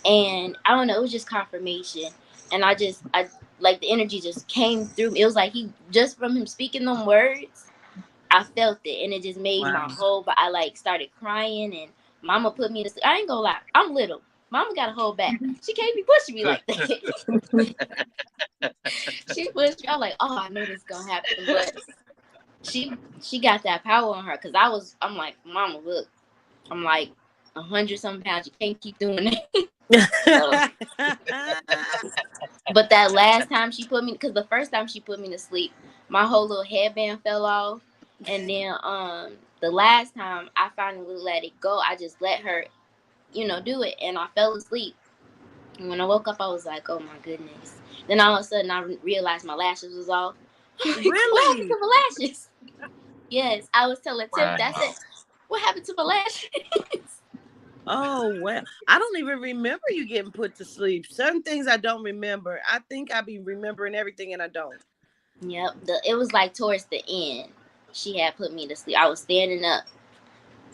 and I don't know. It was just confirmation, and I like the energy just came through me. It was like he just from him speaking them words. I felt it, and it just made my whole. But I like started crying, and Mama put me to sleep. I ain't gonna lie, I'm little. Mama got to hold back. She can't be pushing me like that. She pushed me. I was like, oh, I know this is gonna happen, but she got that power on her, because I'm like, Mama, look, I'm like 100-something pounds. You can't keep doing that. So, but that last time she put me, because the first time she put me to sleep, my whole little headband fell off, and then the last time I finally let it go, I just let her, do it, and I fell asleep. And when I woke up, I was like, oh my goodness. Then all of a sudden, I realized my lashes was off. I'm like, what happened
Really?
to my lashes? Yes, I was telling Tiff,
Wow.
I said, what happened to my lashes?
Oh, well, I don't even remember you getting put to sleep. Certain things I don't remember. I think I be remembering everything and I don't.
Yep, it was like towards the end. She had put me to sleep. I was standing up,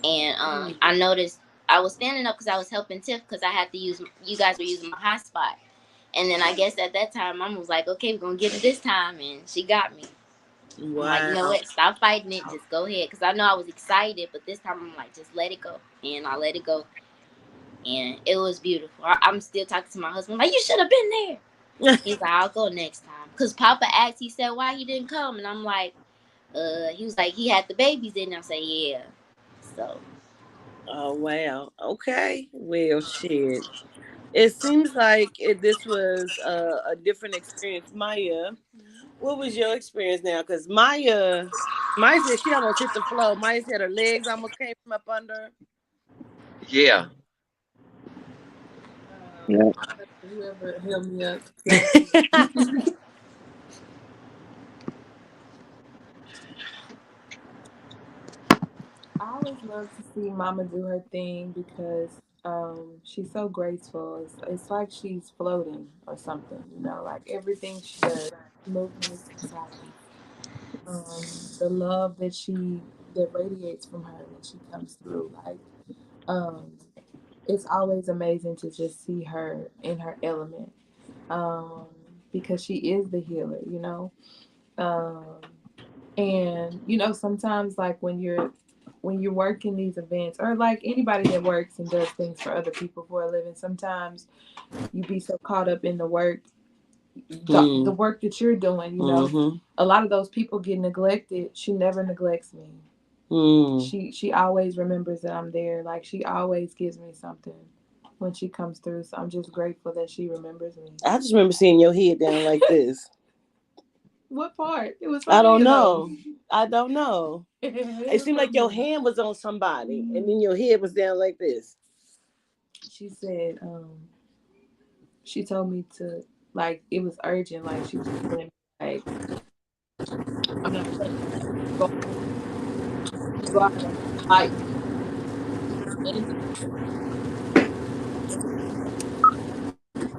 and I noticed I was standing up because I was helping Tiff, because I had to use, you guys were using my hotspot. And then I guess at that time, Mama was like, okay, we're going to get it this time. And she got me. I'm like, you know
Wow.
what? Stop fighting it. Just go ahead. Because I know I was excited, but this time I'm like, just let it go. And I let it go. And it was beautiful. I'm still talking to my husband, like, you should have been there. He's like, I'll go next time. Because Papa asked, he said, why he didn't come? And I'm like, he was like, he had the babies in. I said, yeah. So.
Oh, wow. Okay. Well, shit. It seems like this was a different experience. Maya, what was your experience now? Because Maya said she almost hit the floor. Maya said her legs almost came from up under.
Yeah.
Yeah.
Whoever held me up. I always love to see Mama do her thing because she's so graceful. It's like she's floating or something, like everything she does, movement is precise. The love that radiates from her when she comes through, like um, it's always amazing to just see her in her element, um, because she is the healer. Um, and sometimes like when you're working these events, or like anybody that works and does things for other people for a living, sometimes you be so caught up in the work, the work that you're doing. A lot of those people get neglected. She never neglects me. She always remembers that I'm there. Like, she always gives me something when she comes through. So I'm just grateful that she remembers me.
I just remember seeing your head down like this.
What part? It was
I
funny
don't
though.
know. I don't know. It seemed like your hand was on somebody, and then your head was down like this.
She said, she told me to, like, it was urgent. Like, she was telling me, like, I'm not playing. Go, go out there. Like, and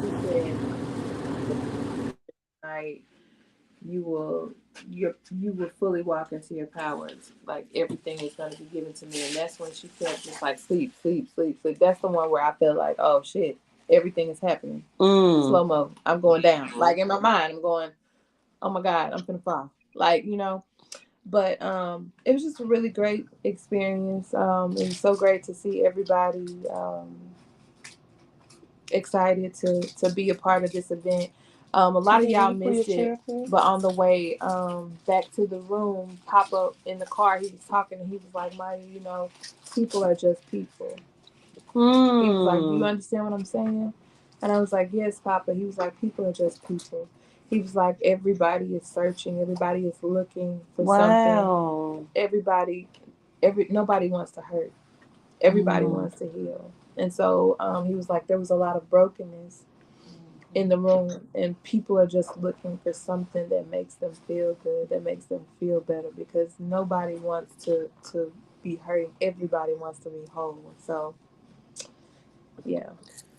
she said, like, you will, you will fully walk into your powers. Like, everything is going to be given to me. And that's when she said, just like, sleep, sleep, sleep, sleep. That's the one where I feel like, oh shit, everything is happening. Slow mo. I'm going down. Like, in my mind, I'm going, oh my God, I'm gonna fall. Like, But it was just a really great experience. It was so great to see everybody excited to be a part of this event. A lot of y'all missed it, but on the way back to the room, Papa in the car, he was talking and he was like, Maya, people are just people. He was like, "Do you
Hmm.
understand what I'm saying?" And I was like, "Yes, Papa." He was like, "People are just people." He was like, "Everybody is searching. Everybody is looking for something.
Wow.
Everybody, nobody wants to hurt. Everybody
Mm.
wants to heal." And so he was like, there was a lot of brokenness in the room, and people are just looking for something that makes them feel good, that makes them feel better, because nobody wants to be hurting. Everybody wants to be whole. So yeah.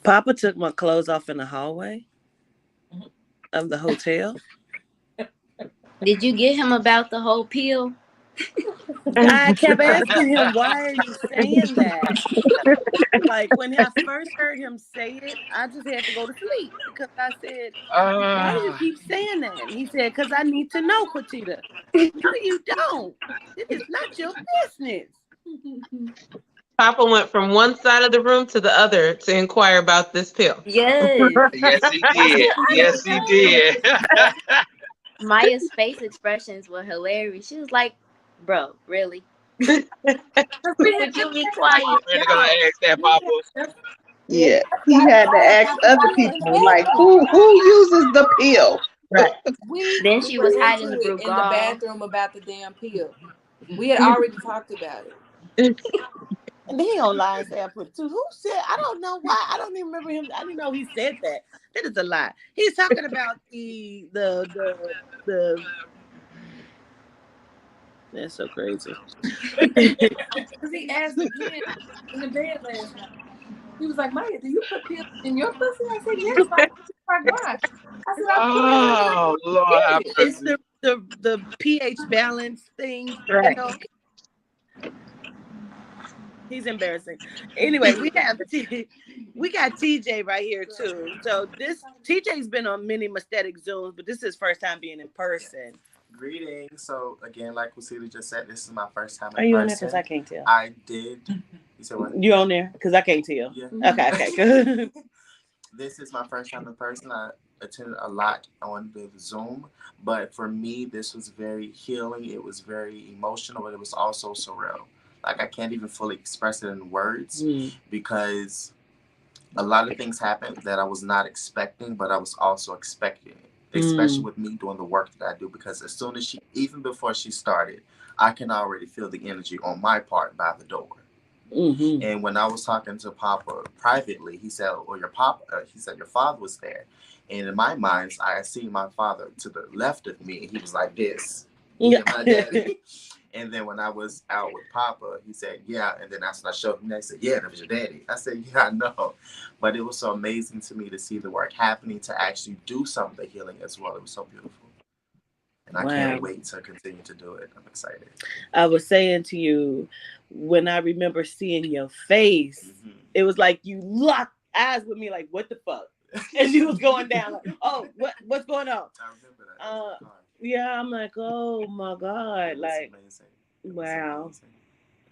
Papa took my clothes off in the hallway of the hotel.
Did you get him about the whole peel?
I kept asking him, "Why are you saying that?" Like when I first heard him say it, I just had to go to sleep because I said, "Why do you
Ah,
keep saying that?" And he said, "Because I need to know, Quatita." No, you don't. It is not your business.
Papa went from one side of the room to the other to inquire about this pill.
Yes.
yes, he
I said,
did.
I
Yes,
didn't
he
know.
did.
Maya's face expressions were hilarious. She was like, "Bro, really?
We had
Would you be
like,
I'm
quiet?"
really gonna ask that,
we
Papa.
had, yeah,
Yeah, he had to ask other people, like, who uses the pill?
Right.
we
Then she
were
was hiding
into
the
it in the
Brugal.
bathroom about the damn pill. We had already talked about it.
And then he don't lie and say I put two. Who said? I don't know why. I don't even remember him. I didn't know he said that. That is a lie. He's talking about the. That's so crazy.
Because he asked again in the bed last night. He was like, "Maya, do you put pills in your pussy?" I said, "Yes, Papa." Like, why? I said, "I put them in when I
Oh Lord,
get
have
it."
It's
mercy.
the pH balance thing. You
Right.
know, he's embarrassing. Anyway, we got TJ right here too. So this TJ's been on many Mestetic Zooms, but this is his first time being in person.
Greetings. So again, like Lucille just said, this is my first time
Are
in
you on there? Because
person.
I can't tell.
I did. You said what?
You on there? Because I can't tell.
Yeah.
Okay, okay, good.
This is my first time in person. I attended a lot on the Zoom, but for me, this was very healing. It was very emotional, but it was also surreal. Like I can't even fully express it in words because a lot of things happened that I was not expecting, but I was also expecting it, especially with me doing the work that I do. Because as soon as she, even before she started, I can already feel the energy on my part by the door.
Mm-hmm.
And when I was talking to Papa privately, he said, "Well, your papa," he said, "your father was there." And in my mind, I see my father to the left of me, and he was like this, yeah, my daddy. And then when I was out with Papa, he said, "Yeah." And then that's when I showed him. They said, "Yeah, that was your daddy." I said, "Yeah, I know." But it was so amazing to me to see the work happening, to actually do some of the healing as well. It was so beautiful. And I can't
Wow.
wait to continue to do it. I'm excited.
I was saying to you, when I remember seeing your face, it was like you locked eyes with me, like, what the fuck? As you was going down, like, oh, what's going on?
I remember that. That was in the car.
Yeah, I'm like, oh my God.
It was
Like,
amazing. It was
wow.
amazing.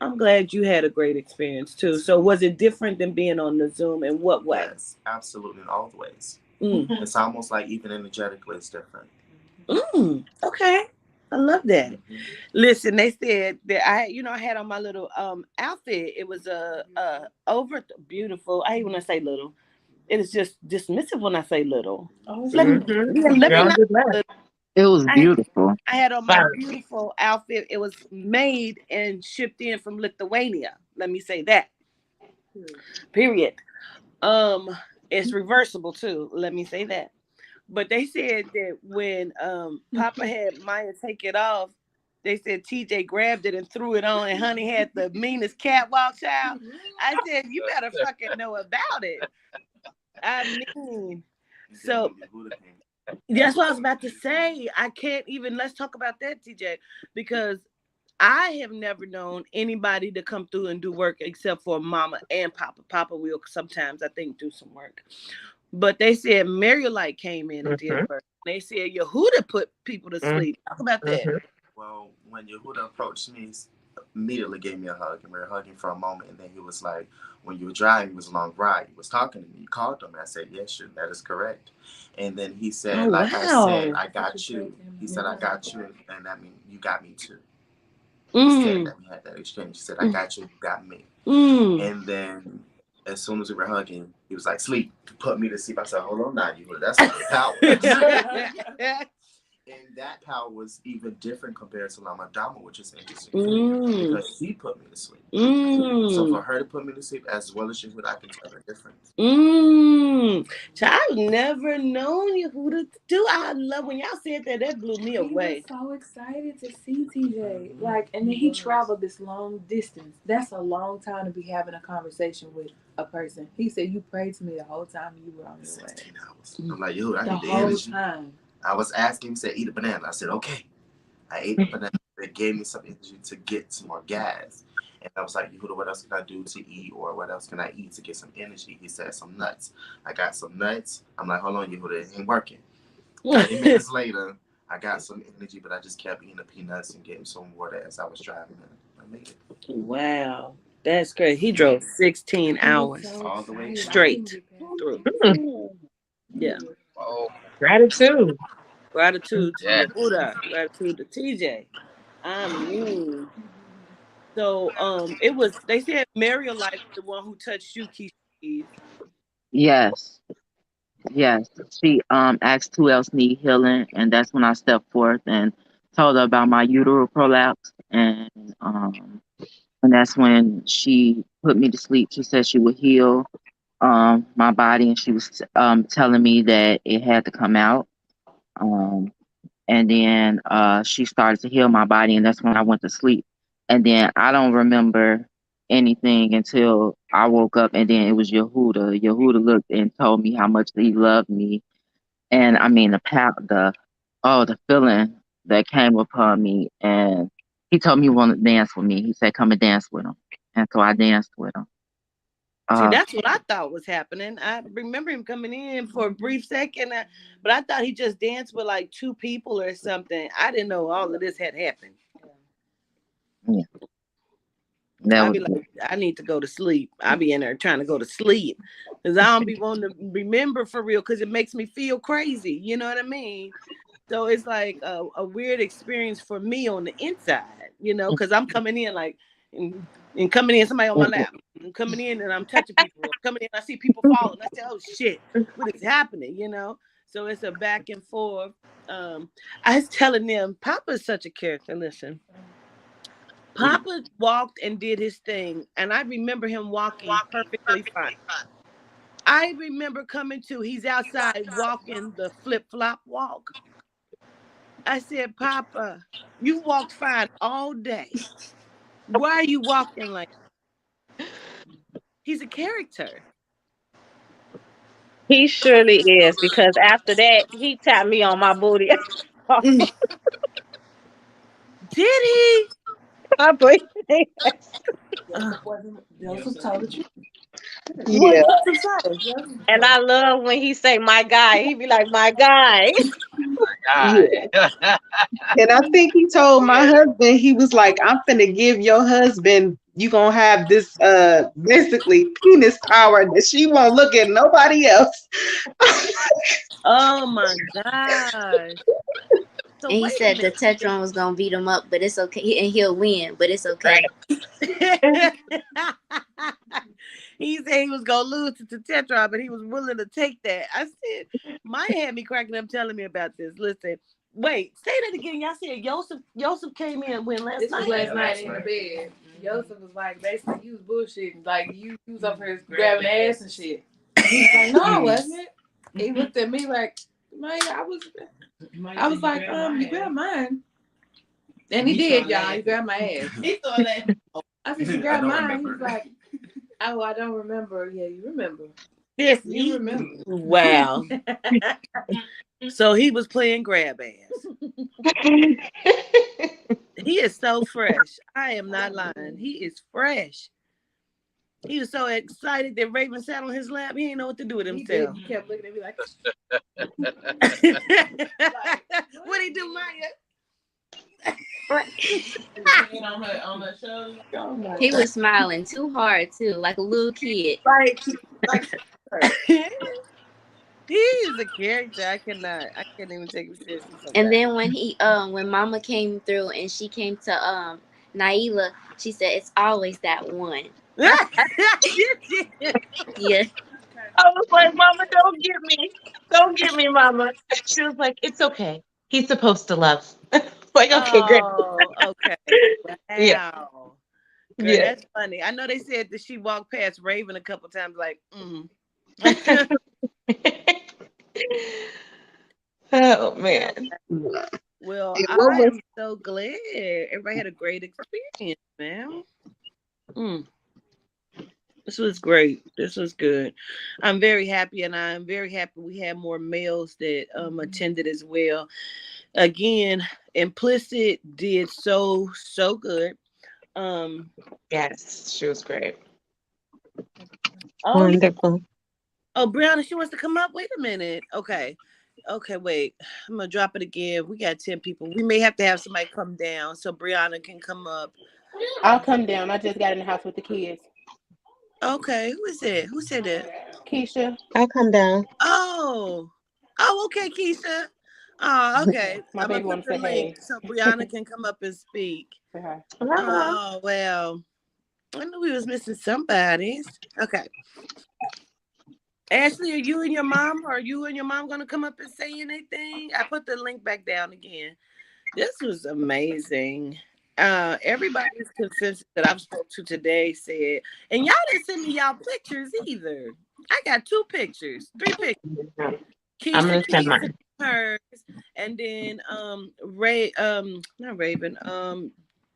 I'm glad you had a great experience too. So was it different than being on the Zoom? In what way?
Yes, absolutely, in all the ways.
Mm.
It's almost like even energetically it's different.
Okay. I love that. Listen, they said that I had on my little outfit. It was over beautiful. I even want to say little. It is just dismissive when I say little.
Oh,
Let me, let me
Y'all
not.
did that.
It was
I,
beautiful.
I had on my
Fine.
beautiful outfit. It was made and shipped in from Lithuania. Let me say that. Period. Um, it's reversible too. Let me say that. But they said that when Papa had Maya take it off, they said TJ grabbed it and threw it on, and Honey had the meanest catwalk child. I said, you better fucking know about it. I mean, so that's what I was about to say. I can't even, let's talk about that, TJ, because I have never known anybody to come through and do work except for Mama and Papa. Papa will sometimes, I think, do some work. But they said Mariolite came in and did work. They said Yehuda put people to sleep. Talk about that.
Well, when Yehuda approached me, immediately gave me a hug, and we were hugging for a moment, and then he was like, "When you were driving, it was a long ride. You was talking to me. You called him." I said, "Yes, sure, that is correct." And then he said,
Oh,
"Like I said,
wow.
I got you." He said, "I got you," and that means you got me too. He said
Mm,
that we had that exchange. He said, "I got you, you got me."
mm,
And then as soon as we were hugging, he was like, sleep, put me to sleep. I said, hold on now, you that's a power. And that power was even different compared to Lamadama, which is interesting because she put me to sleep. So for her to put me to sleep as well as she would, I can tell the difference.
I've never known you who to do. I love when y'all said that. That blew me away.
He was so excited to see TJ. Like, and then he traveled this long distance. That's a long time to be having a conversation with a person. He said, "You prayed to me the whole time you were on your way."
16 hours. I'm like, yo, I
the
need the
whole
energy.
time.
I was asking him, he said, eat a banana. I said, okay. I ate the banana. It gave me some energy to get some more gas. And I was like, Yehuda, what else can I do to eat? Or what else can I eat to get some energy? He said, some nuts. I got some nuts. I'm like, hold on, Yehuda, it ain't working. 30 minutes later, I got some energy, but I just kept eating the peanuts and getting some water as I was driving. I made it.
Wow. That's great. He drove 16 hours
all the way
straight through. Yeah.
Oh,
Gratitude.
Gratitude to
yeah.
Yehuda. Gratitude to TJ. I mean, so it was. They said Mariel Life, the one who touched you, Keisha.
Yes. Yes. She asked who else need healing, and that's when I stepped forth and told her about my uterine prolapse, and that's when she put me to sleep. She said she would heal my body, and she was telling me that it had to come out. Um, and then she started to heal my body, and that's when I went to sleep. And then I don't remember anything until I woke up, and then it was Yehuda. Yehuda looked and told me how much he loved me, and I mean the feeling that came upon me, and he told me he wanted to dance with me. He said, "Come and dance with him," and so I danced with him.
See, that's what I thought was happening. I remember him coming in for a brief second, but I thought he just danced with like two people or something. I didn't know all of this had happened.
Yeah, that
I'd
was
be like, I need to go to sleep. I'd be in there trying to go to sleep because I don't be wanting to remember for real because it makes me feel crazy. You know what I mean? So it's like a weird experience for me on the inside, because I'm coming in like, and coming in, somebody on my lap. I'm coming in and I'm touching people. I'm coming in, I see people falling. I say, oh shit, what is happening? So it's a back and forth. I was telling them, Papa's such a character. Listen, Papa walked and did his thing, and I remember him walking perfectly fine. I remember coming to, he's outside walking the flip-flop walk. I said, Papa, you walked fine all day. Why are you walking like that? He's a character.
He surely is, because after that, he tapped me on my booty.
Did he?
Papa,
Joseph told the truth.
What
Yeah.
Joseph say?
and I love when he say my guy. He be like, my guy.
Yeah.
God.
And I think he told my
Yeah.
husband, he was like, I'm finna give your husband, you gonna have this basically penis power that she won't look at nobody else.
Oh my gosh. So
And he
wait a
said the
minute.
Tetron was gonna beat him up, but it's okay, and he'll win, but it's okay.
He said he was gonna lose to Tetra, but he was willing to take that. I said, Maya had me cracking up telling me about this. Listen, wait, say that again. Y'all said Joseph came in when last
This was
night.
last night in the bed. Joseph was like, basically, you was bullshitting. Like, you was up here grabbing ass and shit. He was like, no, I wasn't. He looked at me like, Maya, I was like, you grabbed mine. And he did, y'all. He grabbed my ass. He thought that. I said, you grabbed mine. He was like, oh, I don't remember. Yeah, you remember.
Yes,
You remember.
Wow. So he was playing grab ass. He is so fresh. I am not lying. He is fresh. He was so excited that Raven sat on his lap. He didn't know what to do with himself.
He kept looking at me like,
what'd he do, Maya?
on her shoulder.
He was smiling too hard too, like a little kid.
Like he is a character. I can't even take him seriously sometimes.
And then when Mama came through and she came to Naila, she said it's always that one. Yeah.
I was like, Mama, don't get me. Don't get me, Mama. She was like, it's okay. He's supposed to love. Like, okay, great.
Oh, okay.
Yeah.
Wow. Girl,
Yeah.
that's funny. I know they said that she walked past Raven a couple times, like,
Oh
Yeah.
man.
Well,
And what
I
was
am so glad. Everybody had a great experience, man. Mm, this was great. This was good. I'm very happy, and I'm very happy we had more males that attended as well. Again, Implicit did so good. Um,
Yes, she was great.
oh,
Wonderful.
oh, Brianna, she wants to come up. Wait a minute. Okay. Okay, wait. I'm gonna drop it again. We got 10 people. We may have to have somebody come down so Brianna can come up.
I'll come down. I just got in the house with the kids.
Okay, who is it? Who said that?
Keisha,
I'll come down.
Oh. Oh, okay, Keisha. Oh, okay.
my
I'm gonna
baby
put
want to
the
say
link
hey.
so Brianna can come up and speak.
Say hi.
Ah,
Oh, well. I knew we was missing somebody's. Okay. Ashley, are you and your mom gonna come up and say anything? I put the link back down again. This was amazing. Everybody's consensus that I've spoke to today said, and y'all didn't send me y'all pictures either. I got 2 pictures, 3 pictures.
I'm
Keisha
gonna send
Keys sent
mine.
hers, and then Ray not Raven,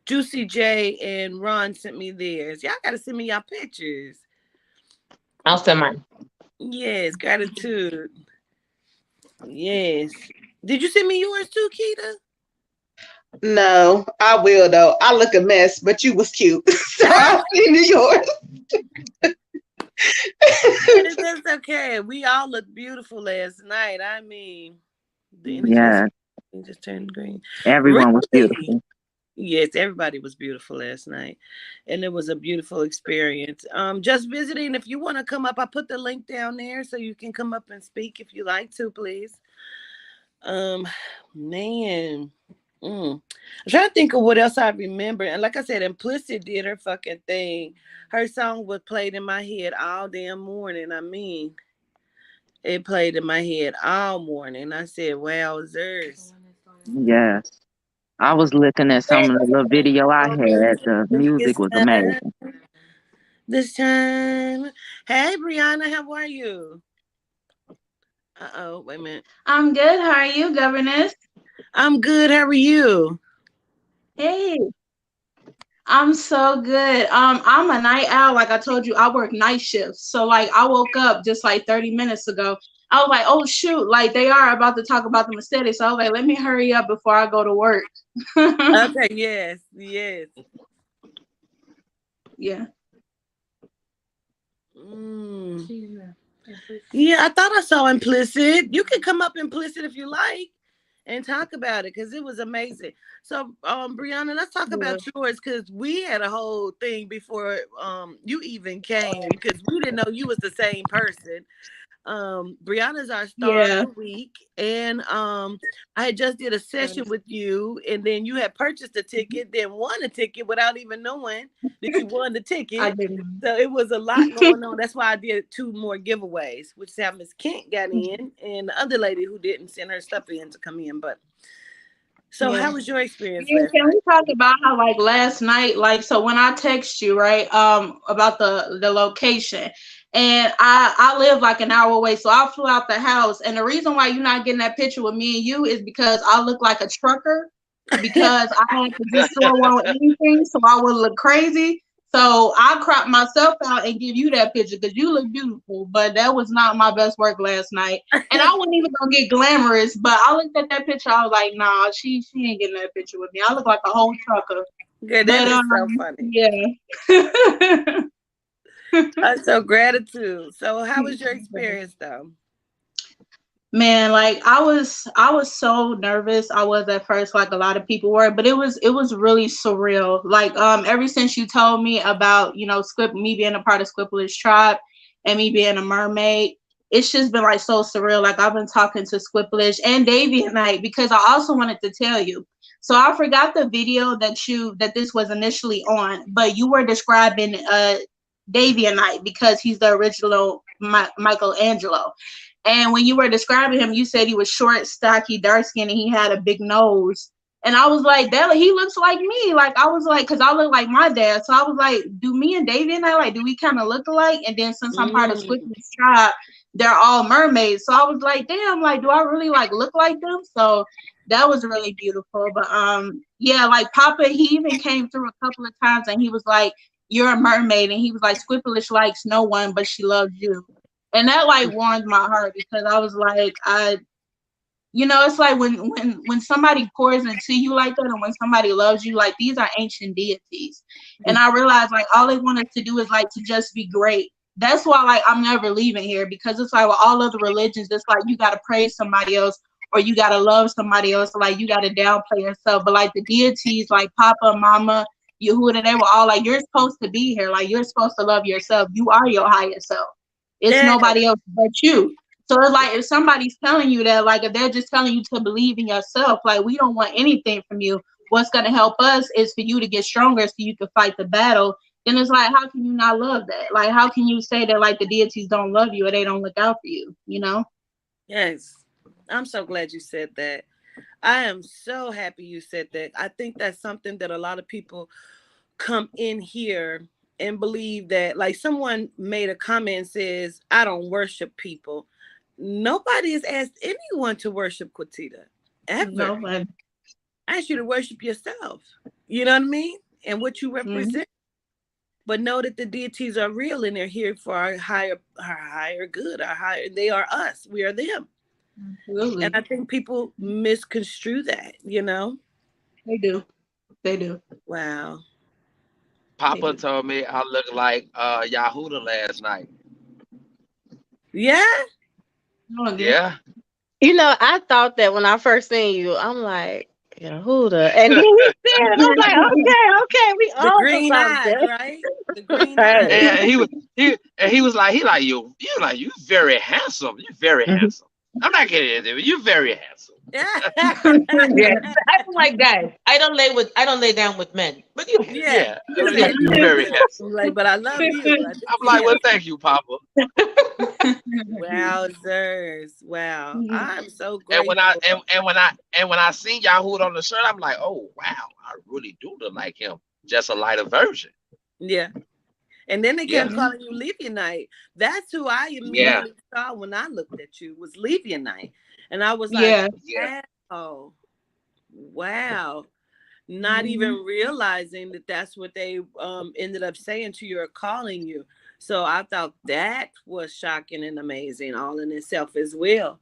Juicy J and Ron sent me theirs. Y'all gotta send me y'all pictures.
I'll send mine.
Yes, gratitude. Yes. Did you send me yours too, Keita?
no, I will though. I look a mess, but you was cute. So I'll send you yours.
That's okay. We all looked beautiful last night. I mean, the energy
Yeah,
just turned green.
everyone was
Really?
beautiful.
Yes, everybody was beautiful last night. And it was a beautiful experience. Just visiting. If you want to come up, I put the link down there so you can come up and speak if you like to, please. Um, man. I'm trying to think of what else I remember. And like I said, Implicit did her fucking thing. Her song was played in my head all damn morning. I mean, it played in my head all morning. I said, wowzers.
Yes. I was looking at some of the little video I had. The music
It's
was
time,
amazing.
this time. Hey, Brianna, how are you? Wait a minute.
I'm good. How are you, governess?
I'm good. How are you?
Hey, I'm so good. I'm a night owl. Like I told you, I work night shifts. So like I woke up just like 30 minutes ago. I was like, oh shoot, like they are about to talk about the Mestetic. So I was like, let me hurry up before I go to work.
Okay, yes.
Yeah.
Yeah, I thought I saw Implicit. You can come up Implicit if you like and talk about it because it was amazing. So, Brianna, let's talk about yours because we had a whole thing before you even came because we didn't know you was the same person. Brianna's our star of
Yeah.
the week, and I had just did a session with you, and then you had purchased a ticket, then won a ticket without even knowing that you won the ticket.
I didn't.
So it was a lot going on. That's why I did 2 more giveaways, which how Miss Kent got in, and the other lady who didn't send her stuff in to come in. But so,
Yeah.
how was your experience
Yeah,
last
can
night?
we talk about how like last night, like so when I text you, right, about the location, and I live like an hour away, so I flew out the house, and the reason why you're not getting that picture with me and you is because I look like a trucker because I had to just throw on anything so I would look crazy. So I crop myself out and give you that picture because you look beautiful, but that was not my best work last night. And I wasn't even gonna get glamorous, but I looked at that picture. I was like, nah, she ain't getting that picture with me. I look like a whole trucker.
Good, that
But
is so funny.
yeah.
So gratitude. So, how was your experience though?
Man, like I was so nervous. I was at first, like a lot of people were, but it was really surreal. Like ever since you told me about, me being a part of Squipple's tribe and me being a mermaid, it's just been like so surreal. Like I've been talking to Squipplish and Davy at night because I also wanted to tell you. So I forgot the video that this was initially on, but you were describing Davianite because he's the original Michelangelo. And when you were describing him, you said he was short, stocky, dark skinned, and he had a big nose. And I was like, that he looks like me. Like I was like, because I look like my dad. So I was like, do me and Davianite, like, do we kind of look alike? And then since I'm part of Squidward's tribe, they're all mermaids. So I was like, damn, like, do I really like look like them? So that was really beautiful. But yeah, like Papa, he even came through a couple of times and he was like, you're a mermaid. And he was like, Squidlish likes no one, but she loves you. And that like warmed my heart because I was like, it's like when somebody pours into you like that and when somebody loves you, like these are ancient deities. And I realized like all they want us to do is like to just be great. That's why like I'm never leaving here because it's like with all other religions, it's like you gotta praise somebody else or you gotta love somebody else, like you gotta downplay yourself. But like the deities like Papa, Mama, Yehuda, they were all like, you're supposed to be here, like you're supposed to love yourself. You are your higher self. It's nobody else but you. So it's like if somebody's telling you that, like if they're just telling you to believe in yourself, like we don't want anything from you. What's gonna help us is for you to get stronger so you can fight the battle. Then it's like, how can you not love that? Like how can you say that like the deities don't love you or they don't look out for you, you know?
Yes. I'm so glad you said that. I am so happy you said that. I think that's something that a lot of people come in here and believe that, like someone made a comment and says, I don't worship people. Nobody has asked anyone to worship Quatita ever.
Nobody.
I asked you to worship yourself. You know what I mean? And what you represent. But know that the deities are real and they're here for our higher good, they are us. We are them.
Absolutely.
And I think people misconstrue that, you know?
They do. They do.
Wow.
Papa told me I looked like Yahuda last night.
Yeah?
Yeah.
You know, I thought that when I first seen you, I'm like, Yehuda. And then he said it. I'm like, okay, we
The
all
green eyes,
something.
right? The green
Right.
eyes.
And he was like, you very handsome. You're very handsome. I'm not kidding you. You're very handsome.
Yeah, I don't like guys. I don't lay down with men. But you,
Yeah.
You're very handsome.
Like, but I love you.
I'm like, well, thank you, Papa.
Wowzers. Wow. I'm so
And
grateful.
when I seen Yahoo on the shirt, I'm like, oh wow, I really do look like him. Just a lighter version.
Yeah. And then they kept calling you Levianite. That's who I immediately saw when I looked at you was Levianite. And I was like, wow. Wow. Not even realizing that that's what they ended up saying to you or calling you. So I thought that was shocking and amazing all in itself as well.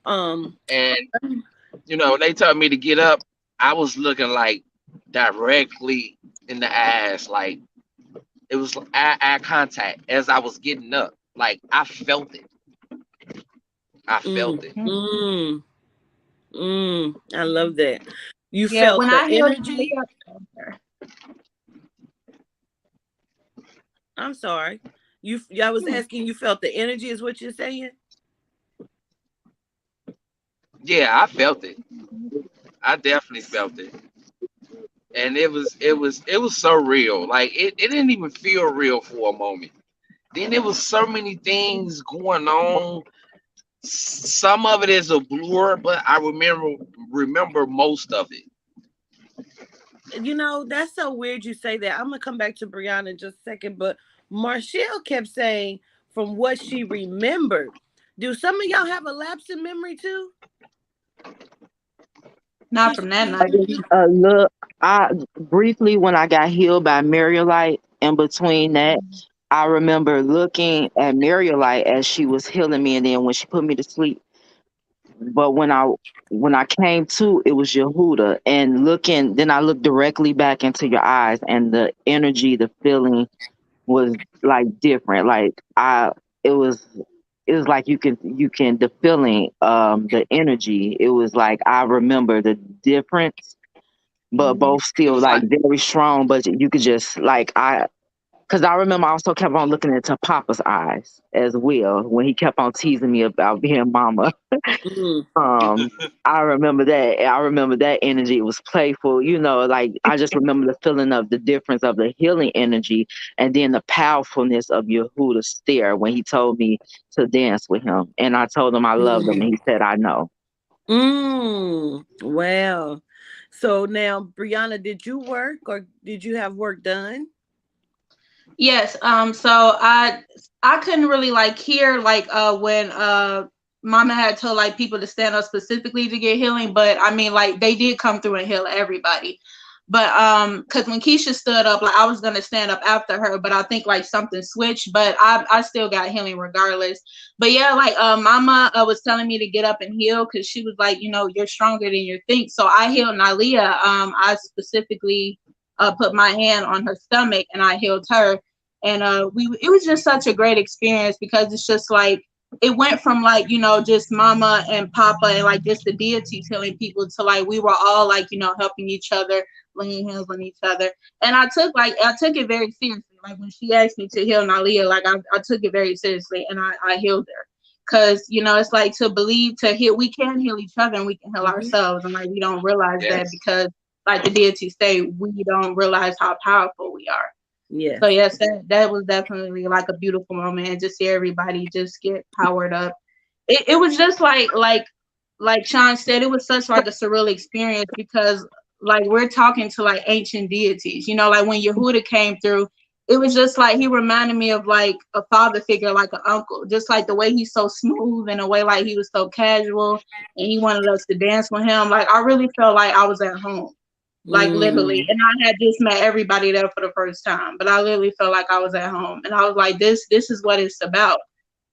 And they told me to get up. I was looking like directly in the eyes, like it was eye contact as I was getting up. Like I felt it. I felt it.
I love that. You
Yeah,
felt
when
the
I hear
energy. I'm sorry. I was asking, you felt the energy is what you're saying?
Yeah, I felt it. I definitely felt it. And it was so real. Like it didn't even feel real for a moment. Then there was so many things going on. Some of it is a blur, but I remember most of it.
That's so weird you say that. I'm gonna come back to Brianna in just a second, but Marshall kept saying from what she remembered. Do some of y'all have a lapse in memory too?
Not from that night.
Look, I briefly when I got healed by Mariolite, in between that, I remember looking at Mariolite as she was healing me, and then when she put me to sleep. But when I came to, it was Yehuda, and then I looked directly back into your eyes, and the energy, the feeling was like different. Like it was like you can the feeling, the energy. It was like I remember the difference, but both
It
still
was
like
like
very strong. But you could just like Because I remember I also kept on looking into Papa's eyes as well when he kept on teasing me about being mama.
Mm.
Um, I remember that. I remember that energy. It was playful, like I just remember the feeling of the difference of the healing energy and then the powerfulness of Yehuda's stare when he told me to dance with him. And I told him I loved him, and he said, I know.
Well, so now, Brianna, did you work or did you have work done?
Yes. So I couldn't really like hear like when Mama had told like people to stand up specifically to get healing, but I mean like they did come through and heal everybody. But because when Keisha stood up, like I was gonna stand up after her, but I think like something switched. But I still got healing regardless. But yeah, like Mama was telling me to get up and heal because she was like, you're stronger than you think. So I healed Nalia. I specifically put my hand on her stomach and I healed her, and it was just such a great experience because it's just like it went from like just Mama and Papa and like just the deity telling people to like we were all like helping each other, laying hands on each other. And I took it very seriously. Like when she asked me to heal Nalia, like I took it very seriously and I healed her. Cause it's like to believe to heal, we can heal each other and we can heal ourselves, and like we don't realize that
Yes.
because like the deities say, we don't realize how powerful we are.
Yes.
So yes, that was definitely like a beautiful moment, and just see everybody just get powered up. It was just like Sean said, it was such like a surreal experience because like we're talking to like ancient deities. Like when Yehuda came through, it was just like he reminded me of like a father figure, like an uncle. Just like the way he's so smooth and the way like he was so casual and he wanted us to dance with him. Like I really felt like I was at home. Like literally, and I had just met everybody there for the first time, but I literally felt like I was at home, and I was like, this is what it's about.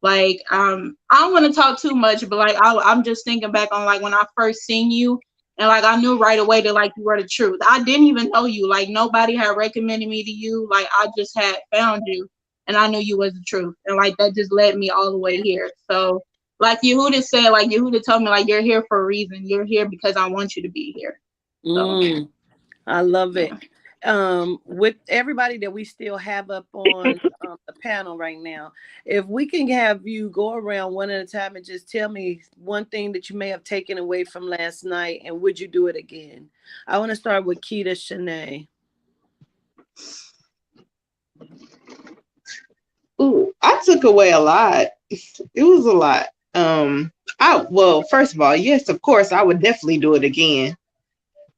Like, I don't want to talk too much, but like, I'm just thinking back on like when I first seen you, and like I knew right away that like you were the truth. I didn't even know you, like nobody had recommended me to you. Like I just had found you, and I knew you was the truth, and like that just led me all the way here. So, like Yehuda said, like Yehuda told me, like you're here for a reason. You're here because I want you to be here. So.
I love it.
Yeah.
With everybody that we still have up on the panel right now, if we can have you go around one at a time and just tell me one thing that you may have taken away from last night, and would you do it again? I want to start with Keita Shanae.
Ooh, I took away a lot. It was a lot. Well, first of all, yes, of course, I would definitely do it again.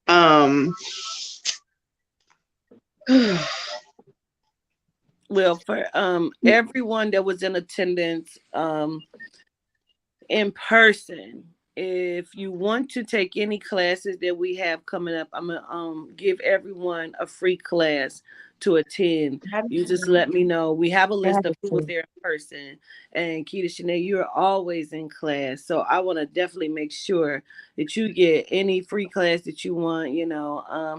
Um,
Well, for everyone that was in attendance in person, if you want to take any classes that we have coming up, I'm gonna give everyone a free class to attend. You just let me know. We have a list of who was there in person. And Keita Shanae, you're always in class. So I want to definitely make sure that you get any free class that you want,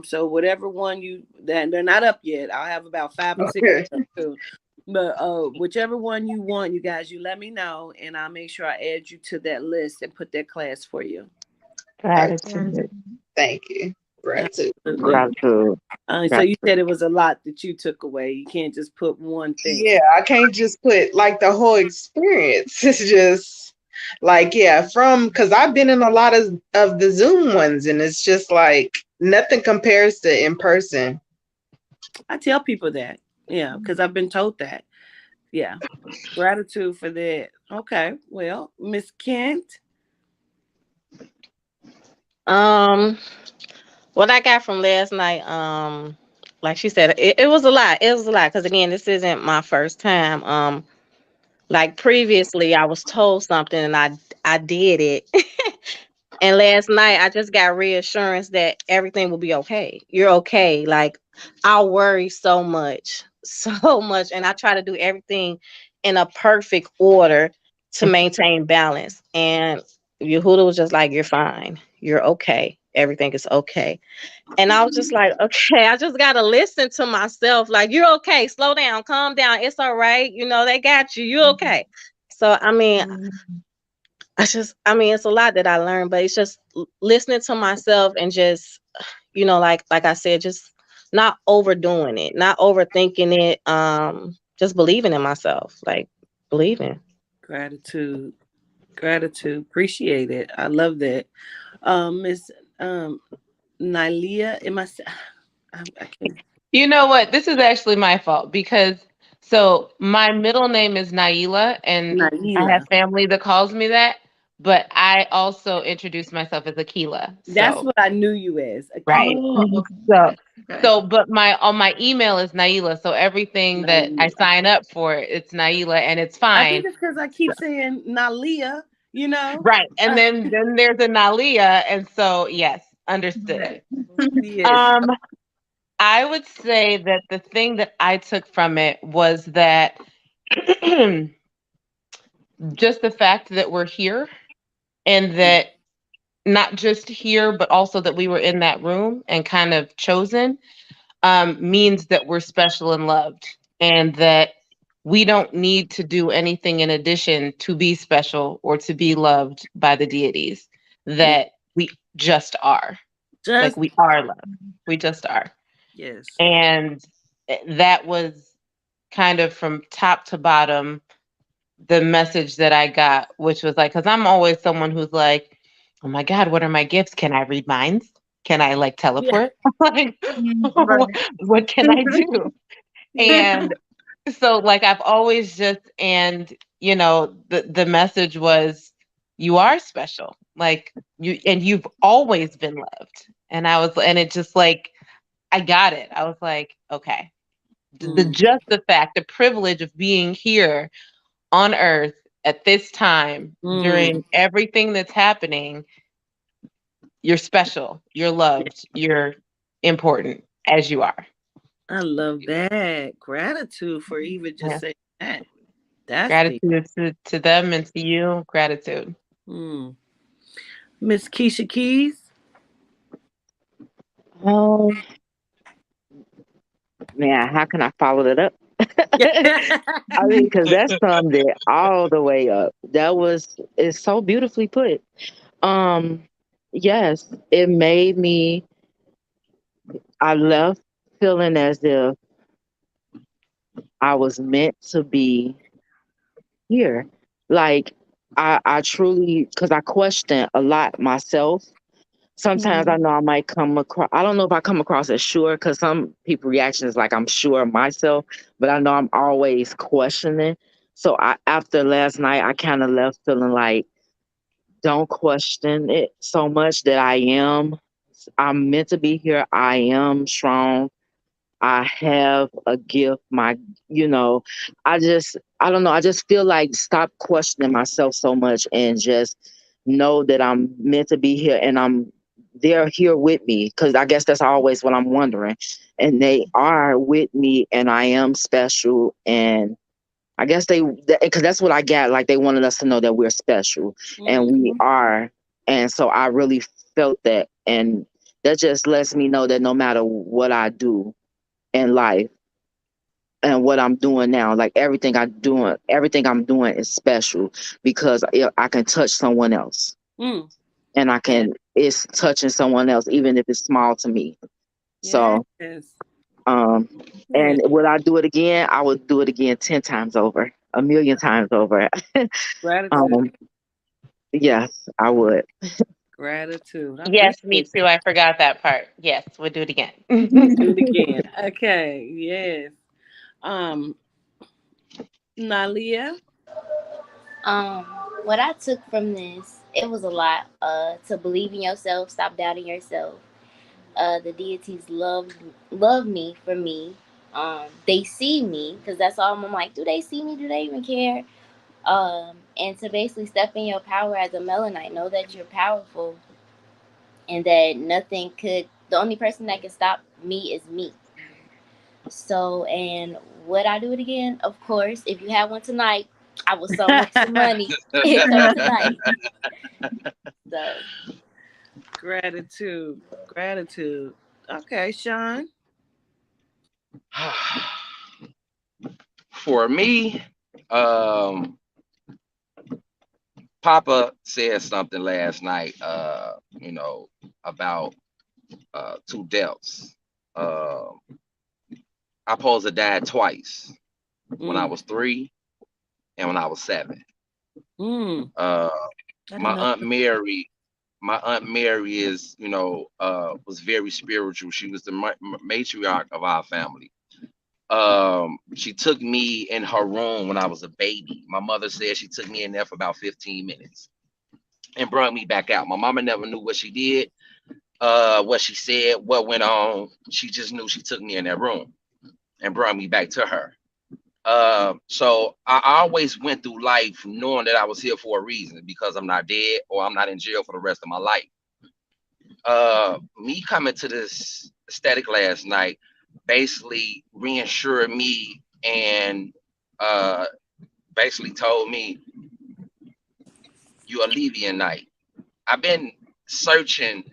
So whatever one that they're not up yet, I'll have about 5 or 6
okay.
up too. But whichever one you want, you guys, you let me know, and I'll make sure I add you to that list and put that class for you.
Gratitude.
Thank you. Gratitude.
Absolutely.
Gratitude.
So you
Gratitude.
said it was a lot that you took away. You can't just put one thing.
Yeah, I can't just put like the whole experience. It's just like, yeah, from because I've been in a lot of the Zoom ones, and it's just like nothing compares to in person.
I tell people that, yeah, because I've been told that. Yeah, gratitude for that. Okay, well, Miss Kent.
Um, what I got from last night, like she said, it was a lot. It was a lot because again, this isn't my first time. Like previously, I was told something and I did it. And last night, I just got reassurance that everything will be okay. You're okay. Like, I worry so much, so much. And I try to do everything in a perfect order to maintain balance. And Yehuda was just like, you're fine. You're okay. Everything is okay. And I was just like, okay, I just got to listen to myself. Like, you're okay. Slow down. Calm down. It's all right. They got you. You're okay. So, I mean, it's a lot that I learned, but it's just listening to myself and just, like I said, just not overdoing it, not overthinking it. Just believing in myself, like believing.
Gratitude. Gratitude. Appreciate it. I love that. Miss Nylia, I can't.
You know what? This is actually my fault because so my middle name is Naila, and I
Naila.
have family that calls me that, but I also introduce myself as Akila.
That's
So
what I knew you as. Akila.
right.
Oh, okay.
So
Okay.
so but my on my email is Naila, so everything that I
Naila.
sign up for, it's Naila, and it's
I think
fine.
it's because I keep saying Nalia, you know?
Right. And then there's a Nalia, and so yes, understood.
Right.
Yes.
Um I would say that the thing that I took from it was that just the fact that we're here, and that not just here, but also that we were in that room and kind of chosen, means that we're special and loved, and that we don't need to do anything in addition to be special or to be loved by the deities,
Yeah.
that we just are. Like,
Just
we are loved. We just are.
yes.
And that was kind of from top to bottom the message that I got, which was like, because I'm always someone who's like, oh my God, what are my gifts? Can I read minds? Can I like
Yeah.
teleport? Like,
Right.
what can I do?
Yeah.
And so, like, I've always just, and the message was, you are special, like and you've always been loved. And and it just like, I got it. I was like, okay, the
Mm,
just the fact, the privilege of being here on earth at this time
mm.
during everything that's happening, you're special, you're loved, you're important as you are.
I love that. Gratitude for even just
Yeah.
saying that. That's deep.
Gratitude to them and to you. Gratitude.
Mm. Miss Keisha Keys.
Oh man, how can I follow that up? I mean, because that summed it all the way up. It's so beautifully put. Um, yes, it made me. I left feeling as if I was meant to be here. Like I truly, because I question a lot myself. Sometimes I
Mhm.
know I might come across. I don't know if I come across as sure, because some people reaction is like I'm sure of myself, but I know I'm always questioning. So after last night, I kind of left feeling like don't question it so much that I'm meant to be here. I am strong. I have a gift. You know, I don't know. I just feel like stop questioning myself so much and just know that I'm meant to be here and they're here with me. Cause I guess that's always what I'm wondering. And they are with me and I am special. And I guess cause that's what I got. Like they wanted us to know that we're special and
Mm,
we are. And so I really felt that. And that just lets me know that no matter what I do, in life and what I'm doing now. Like everything I'm doing is special because I can touch someone else
mm.
and
Yes.
it's touching someone else, even if it's small to me. So,
Yes.
um,
Yes.
and would I do it again? I would do it again 10 times over, a million times over.
Gratitude.
um, yes, I would.
Gratitude. I
Yes, me
appreciate
too. I forgot that part. Yes, we'll do it again.
it. Do it again. Okay. Yes. Um, Nalia.
Um, what I took from this, it was a lot. To believe in yourself, stop doubting yourself. The deities love me for me. They see me because that's all. I'm like, do they see me? Do they even care? And to basically step in your power as a Melanite, know that you're powerful and that nothing could. The only person that can stop me is me. So, and would I do it again? Of course. If you have one tonight, I will so much some money. It come tonight. So,
Gratitude. Gratitude. Okay, Sean.
For me, um, Papa said something last night, about two depths. Uh, I supposed to died twice when I
Mm.
was 3 and when I was 7.
Mm.
Uh,
I
my
didn't know.
aunt Mary, my aunt Mary was very spiritual. She was the matriarch of our family. She took me in her room when I was a baby. My mother said she took me in there for about 15 minutes and brought me back out. My mama never knew what she did, what she said, what went on. She just knew she took me in that room and brought me back to her. So I always went through life knowing that I was here for a reason because I'm not dead or I'm not in jail for the rest of my life. Me coming to this static last night basically reassured me and uh, basically told me you're a Levian night. I've been searching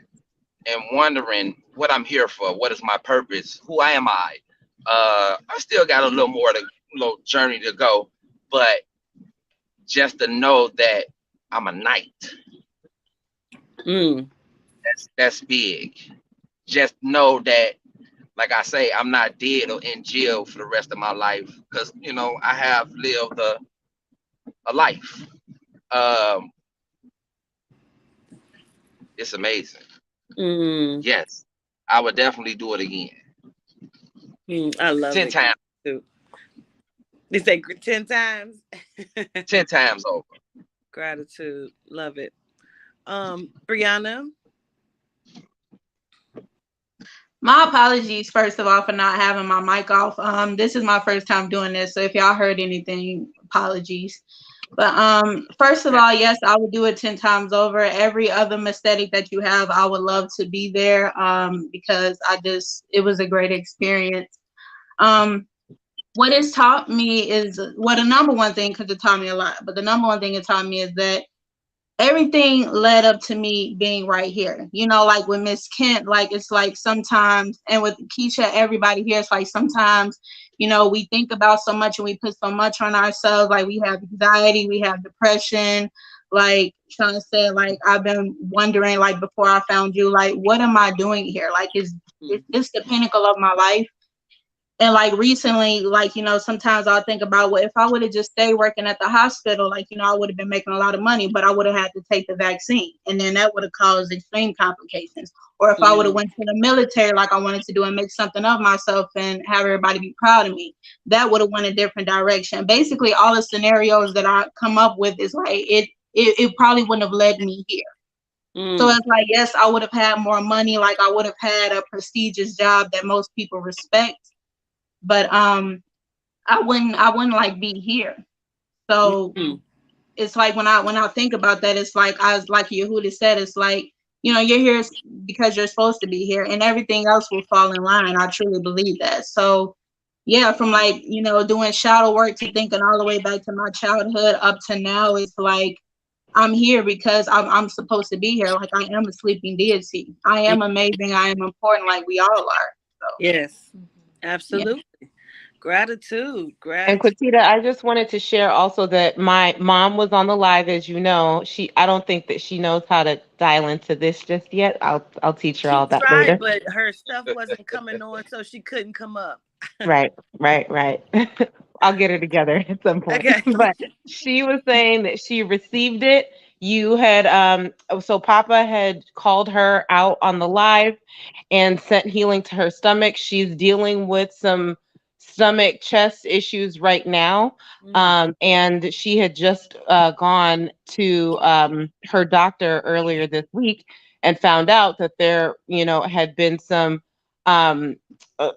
and wondering what I'm here for, what is my purpose, who am I? I still got a little journey to go, but just to know that I'm a knight,
Mm.
that's big. Just know that, like I say, I'm not dead or in jail for the rest of my life because I have lived a life. Um, it's amazing.
Mm.
Yes, I would definitely do it again,
Mm. I love
10
it
times,
too. You say 10 times.
10 times over.
Gratitude. Love it. Brianna.
My apologies, first of all, for not having my mic off. This is my first time doing this, so if y'all heard anything, apologies. But first of all, yes, I would do it 10 times over. Every other Mestetic that you have, I would love to be there because it was a great experience. What it's taught me is, well, the number one thing, because it taught me a lot, but the number one thing it taught me is that everything led up to me being right here. Like with Miss Kent, like it's like sometimes, and with Keisha, everybody here, it's like sometimes, we think about so much and we put so much on ourselves. Like we have anxiety, we have depression. Like Sean said, like I've been wondering, like before I found you, like what am I doing here? Like is this the pinnacle of my life? And like recently, like, sometimes I'll think about, well, if I would have just stayed working at the hospital, like, I would have been making a lot of money, but I would have had to take the vaccine. And then that would have caused extreme complications. Or if I would have
Mm.
went to the military like I wanted to do and make something of myself and have everybody be proud of me, that would have went a different direction. Basically, all the scenarios that I come up with is like, it probably wouldn't have led me here. So
Mm.
it's like, yes, I would have had more money. Like I would have had a prestigious job that most people respect, but I wouldn't like be here. So
Mm.
it's like when I think about that, it's like, I was like Yehuda said, it's like, you're here because you're supposed to be here and everything else will fall in line. I truly believe that. So yeah, from like, doing shadow work to thinking all the way back to my childhood up to now, it's like I'm here because I'm supposed to be here. Like I am a sleeping deity. I
Mm.
am amazing. I am important, like we all are. So
Yes,
yeah.
absolutely. Gratitude.
And
Gratitude.
Quatita, I just wanted to share also that my mom was on the live, as you know. I don't think that she knows how to dial into this just yet. I'll teach her
She
all that
tried,
later.
but her stuff wasn't coming on, so she couldn't come up.
Right, right, right. I'll get her together at some point.
Okay.
But she was saying that she received it. You had so Papa had called her out on the live and sent healing to her stomach. She's dealing with some stomach chest issues right now.
Mm.
And she had just gone to her doctor earlier this week and found out that there, had been some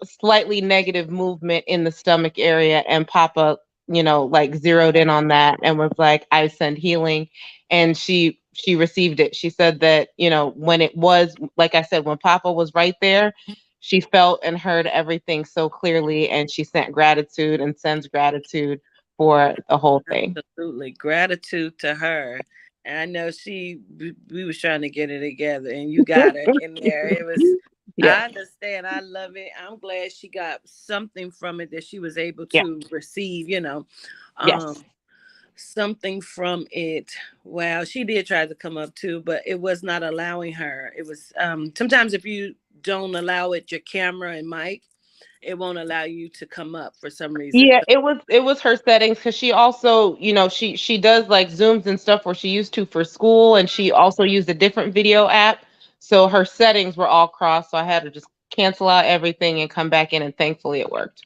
slightly negative movement in the stomach area, and Papa, like zeroed in on that and was like, I send healing. And she received it. She said that, when it was, like I said, when Papa was right there, she felt and heard everything so clearly, and she sent gratitude and sends gratitude for the whole thing.
Absolutely. Gratitude to her. And I know we was trying to get it together and you got her in there.
Yes,
I understand. I love it. I'm glad she got something from it that she was able
yeah,
to receive, um,
yes.
something from it. Wow. She did try to come up too, but it was not allowing her. It was, sometimes if you don't allow it your camera and mic, it won't allow you to come up for some reason.
Yeah, it was her settings because she also, she does like Zooms and stuff where she used to for school, and she also used a different video app. So her settings were all crossed. So I had to just cancel out everything and come back in, and thankfully it worked.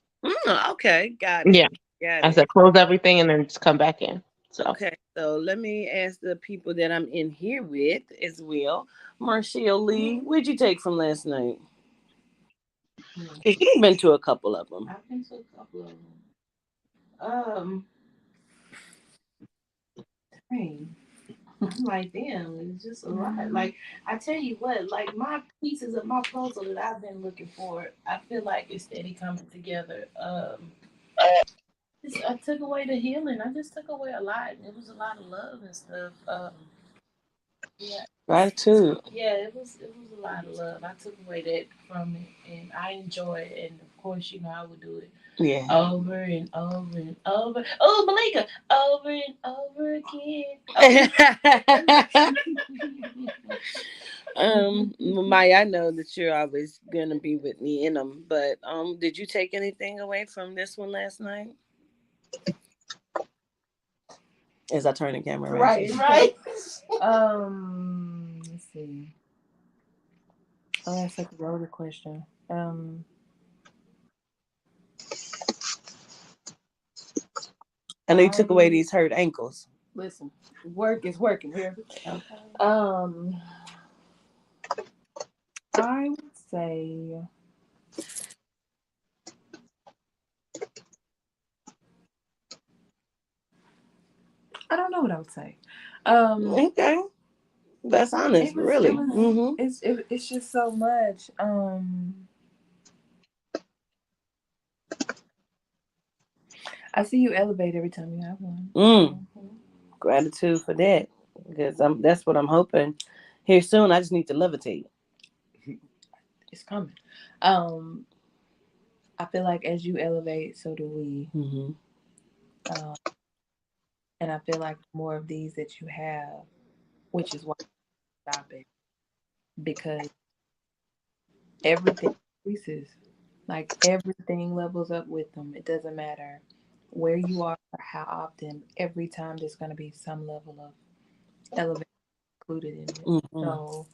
Okay, got it.
Yeah,
Got
I
it.
said close everything and then just come back in. So
Okay, so let me ask the people that I'm in here with as well. Marcia Lee, what'd you take from last night? Because you've been to a couple of them.
I've been to a couple of them. Um, dang. Like, damn, it's just a lot. Like, I tell you what, like, my pieces of my puzzle that I've been looking for, I feel like it's steady coming together. I took away the healing. I just took away a lot. It was a lot of love and stuff. Yeah,
Gratitude.
yeah, it was a lot of love. I took away that from it, and I enjoy it. And of course, I would do it
Yeah.
over and over and over. Oh, Malika, over and over again.
Maya, I know that you're always gonna be with me in them, but did you take anything away from this one last night? As I turn the camera around.
Right. Let's see. Oh, that's like a loaded question.
I know you took away these hurt ankles.
Listen, work is working here.
Okay.
I would say I don't know what I would say.
Okay. That's honest, really.
It's just so much. I see you elevate every time you have one.
Gratitude for that, because that's what I'm hoping here soon. I just need to levitate.
It's coming. I feel like as you elevate, so do we. And I feel like more of these that you have, which is why I stop it, because everything increases. Like everything levels up with them. It doesn't matter where you are or how often. Every time there's going to be some level of elevation included in it. So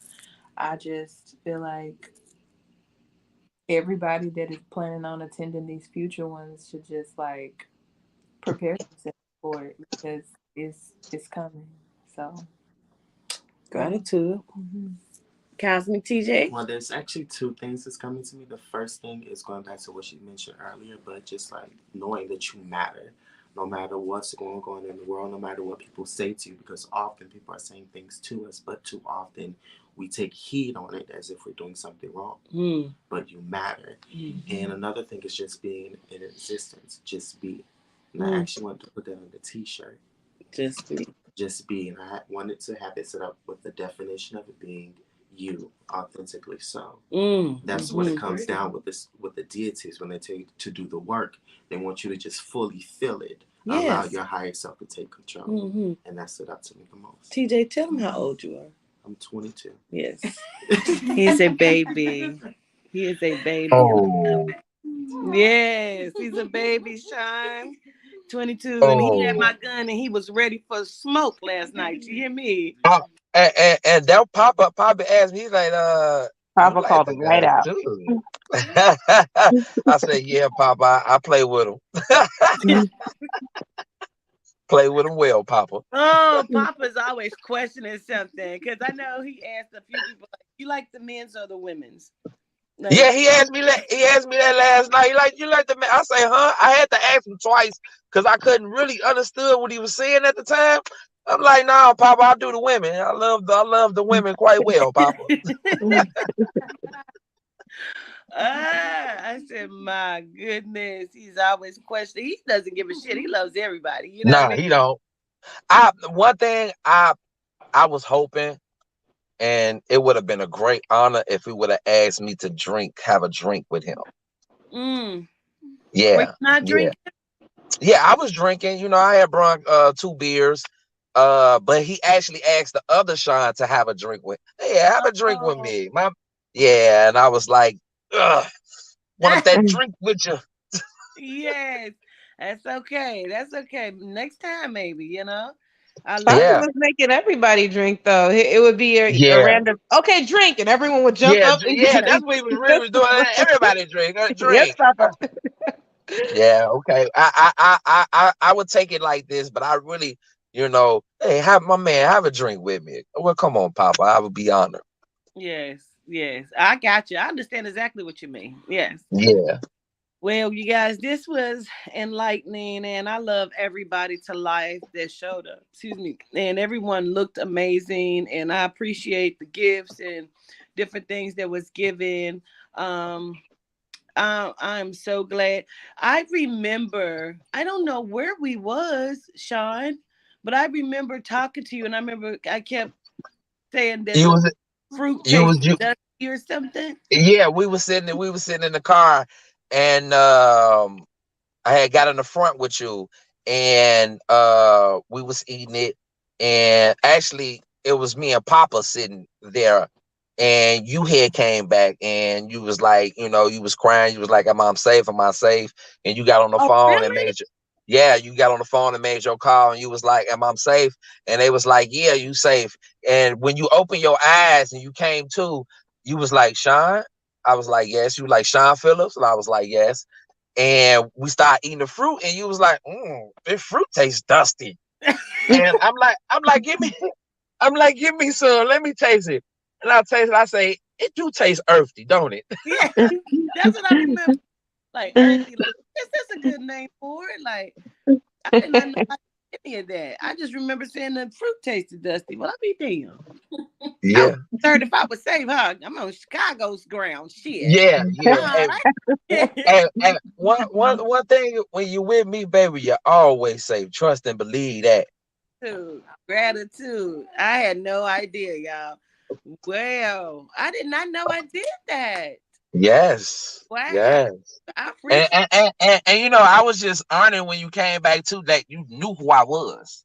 I just feel like everybody that is planning on attending these future ones should just like prepare themselves for it because it's coming. So
Gratitude. Cosmic TJ.
Well, there's actually two things that's coming to me. The first thing is going back to what you mentioned earlier, but just like knowing that you matter, no matter what's going on in the world, no matter what people say to you, because often people are saying things to us, but too often we take heed on it as if we're doing something wrong. But you matter. And another thing is just being in existence. Just be. And I actually wanted to put that on the t-shirt.
Just be.
Just be. And I wanted to have it set up with the definition of it being you, authentically so. That's what it comes down with this, with the deities. When they tell you to do the work, they want you to just fully feel it. Yes. Allow your higher self to take control. And that stood out to me the most.
TJ, tell them how old you are.
I'm 22.
Yes. He's a baby. He is a baby.
Oh.
Yes, he's a baby, Sean. 22, and he had my gun, and he was ready for smoke last night. You hear me?
And that Papa asked me, he's like,
Papa
you like
called
the
him right
gun
out.
too. I said, yeah, Papa, I play with him. Play with him well, Papa.
Oh, Papa's always questioning something, because I know he asked a few people, like, you like the men's or the women's? Like,
yeah, he asked me that last night. You like the man? I say, huh? I had to ask him twice because I couldn't really understood what he was saying at the time. I'm like, no, Papa, I do the women. I love the women quite well, Papa.
I said, my goodness, he's always questioning. He doesn't give a shit. He loves everybody. You know what I mean?
He don't. One thing I was hoping, and it would have been a great honor if he would have asked me to have a drink with him. Yeah.
Were you not drinking?
Yeah, I was drinking. I had drunk 2 beers. But he actually asked the other Sean to have a drink with. Hey, have a drink with me. Yeah, and I was like, ugh, want that drink with you.
Yes, that's okay. That's okay. Next time, maybe, you know. I love
Papa
Yeah,
it.
was making everybody drink though. It would be a
yeah,
random okay drink, and everyone would jump
yeah,
up and
yeah.
and
That's what he was really
just
was doing. Everybody drink,
yes,
drink.
Papa.
Yeah, okay. I would take it like this, but I really, hey, have my man have a drink with me. Well, come on, Papa. I would be honored.
Yes, yes. I got you. I understand exactly what you mean. Yes.
Yeah.
Well, you guys, this was enlightening, and I love everybody to life that showed up. Excuse me. And everyone looked amazing, and I appreciate the gifts and different things that was given. Um, I'm so glad. I remember. I don't know where we was, Sean, but I remember talking to you, and I remember I kept saying that
You
the
was
fruit
you was
tasted
you
dusty or something.
Yeah, we were sitting in the car, and I had got in the front with you, and we was eating it, and actually it was me and Papa sitting there, and you had came back, and you was like, you was crying, you was like, "Am I safe? Am I safe?" And you got on the
Oh,
phone and
really?
yeah, you got on the phone and made your call, and you was like, "Am I safe?" And they was like, "Yeah, you safe." And when you opened your eyes and you came to, you was like, "Sean?" I was like, "Yes." You were like, "Sean Phillips?" And I was like, "Yes." And we started eating the fruit, and you was like, "This fruit tastes dusty." And I'm like, give me some. Let me taste it. And I taste it. I say, it do taste earthy, don't it?
Yeah, that's what I remember. Like earthy. Like, is this a good name for it? Like I did not know any of that. I just remember saying the fruit tasted dusty. Well, I be damn. I was
Yeah,
concerned if I was safe, huh? I'm on Chicago's ground. Shit.
yeah, yeah.
All
And,
right.
and one thing, when you with me, baby, you're always safe. Trust and believe that.
Gratitude. Gratitude. I had no idea, y'all. Well, I did not know I did that.
Yes,
Wow.
yes.
I
And
appreciate
I was just honoring when you came back too, that you knew who I was.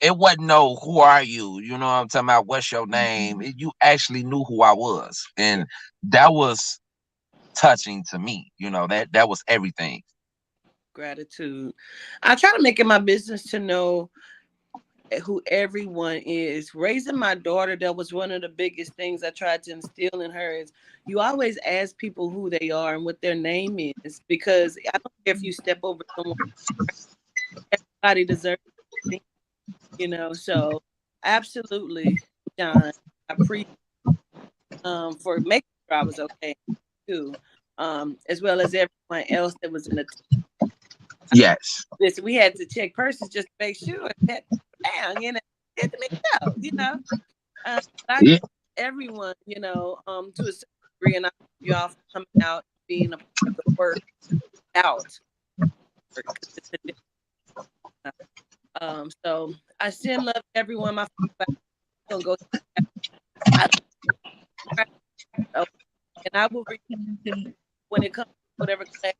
It wasn't no who are you, you know what I'm talking about, what's your name. You actually knew who I was,
it.
and that was touching to me. That was everything.
Gratitude. I try to make it my business to know who everyone is. Raising my daughter, that was one of the biggest things I tried to instill in her is you always ask people who they are and what their name is, because I don't care if you step over someone, everybody deserves it, so absolutely, John. I appreciate for making sure I was okay too. As well as everyone else that was in the
Yes.
listen, we had to check purses just to make sure that down, had to make out. I
Yeah.
thank everyone, to a certain degree, and I thank you all for coming out and being a part of the work out. So I send love to everyone. My gonna go. I, and I will when it comes to whatever class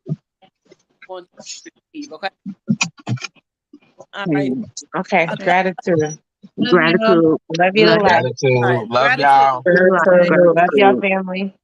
you want to receive. Okay. All right.
Okay,
Okay.
gratitude. Love you.
Gratitude.
Love you to
Love
life.
Gratitude.
All right.
Love
Gratitude.
y'all.
you.
Love y'all,
Gratitude.
family.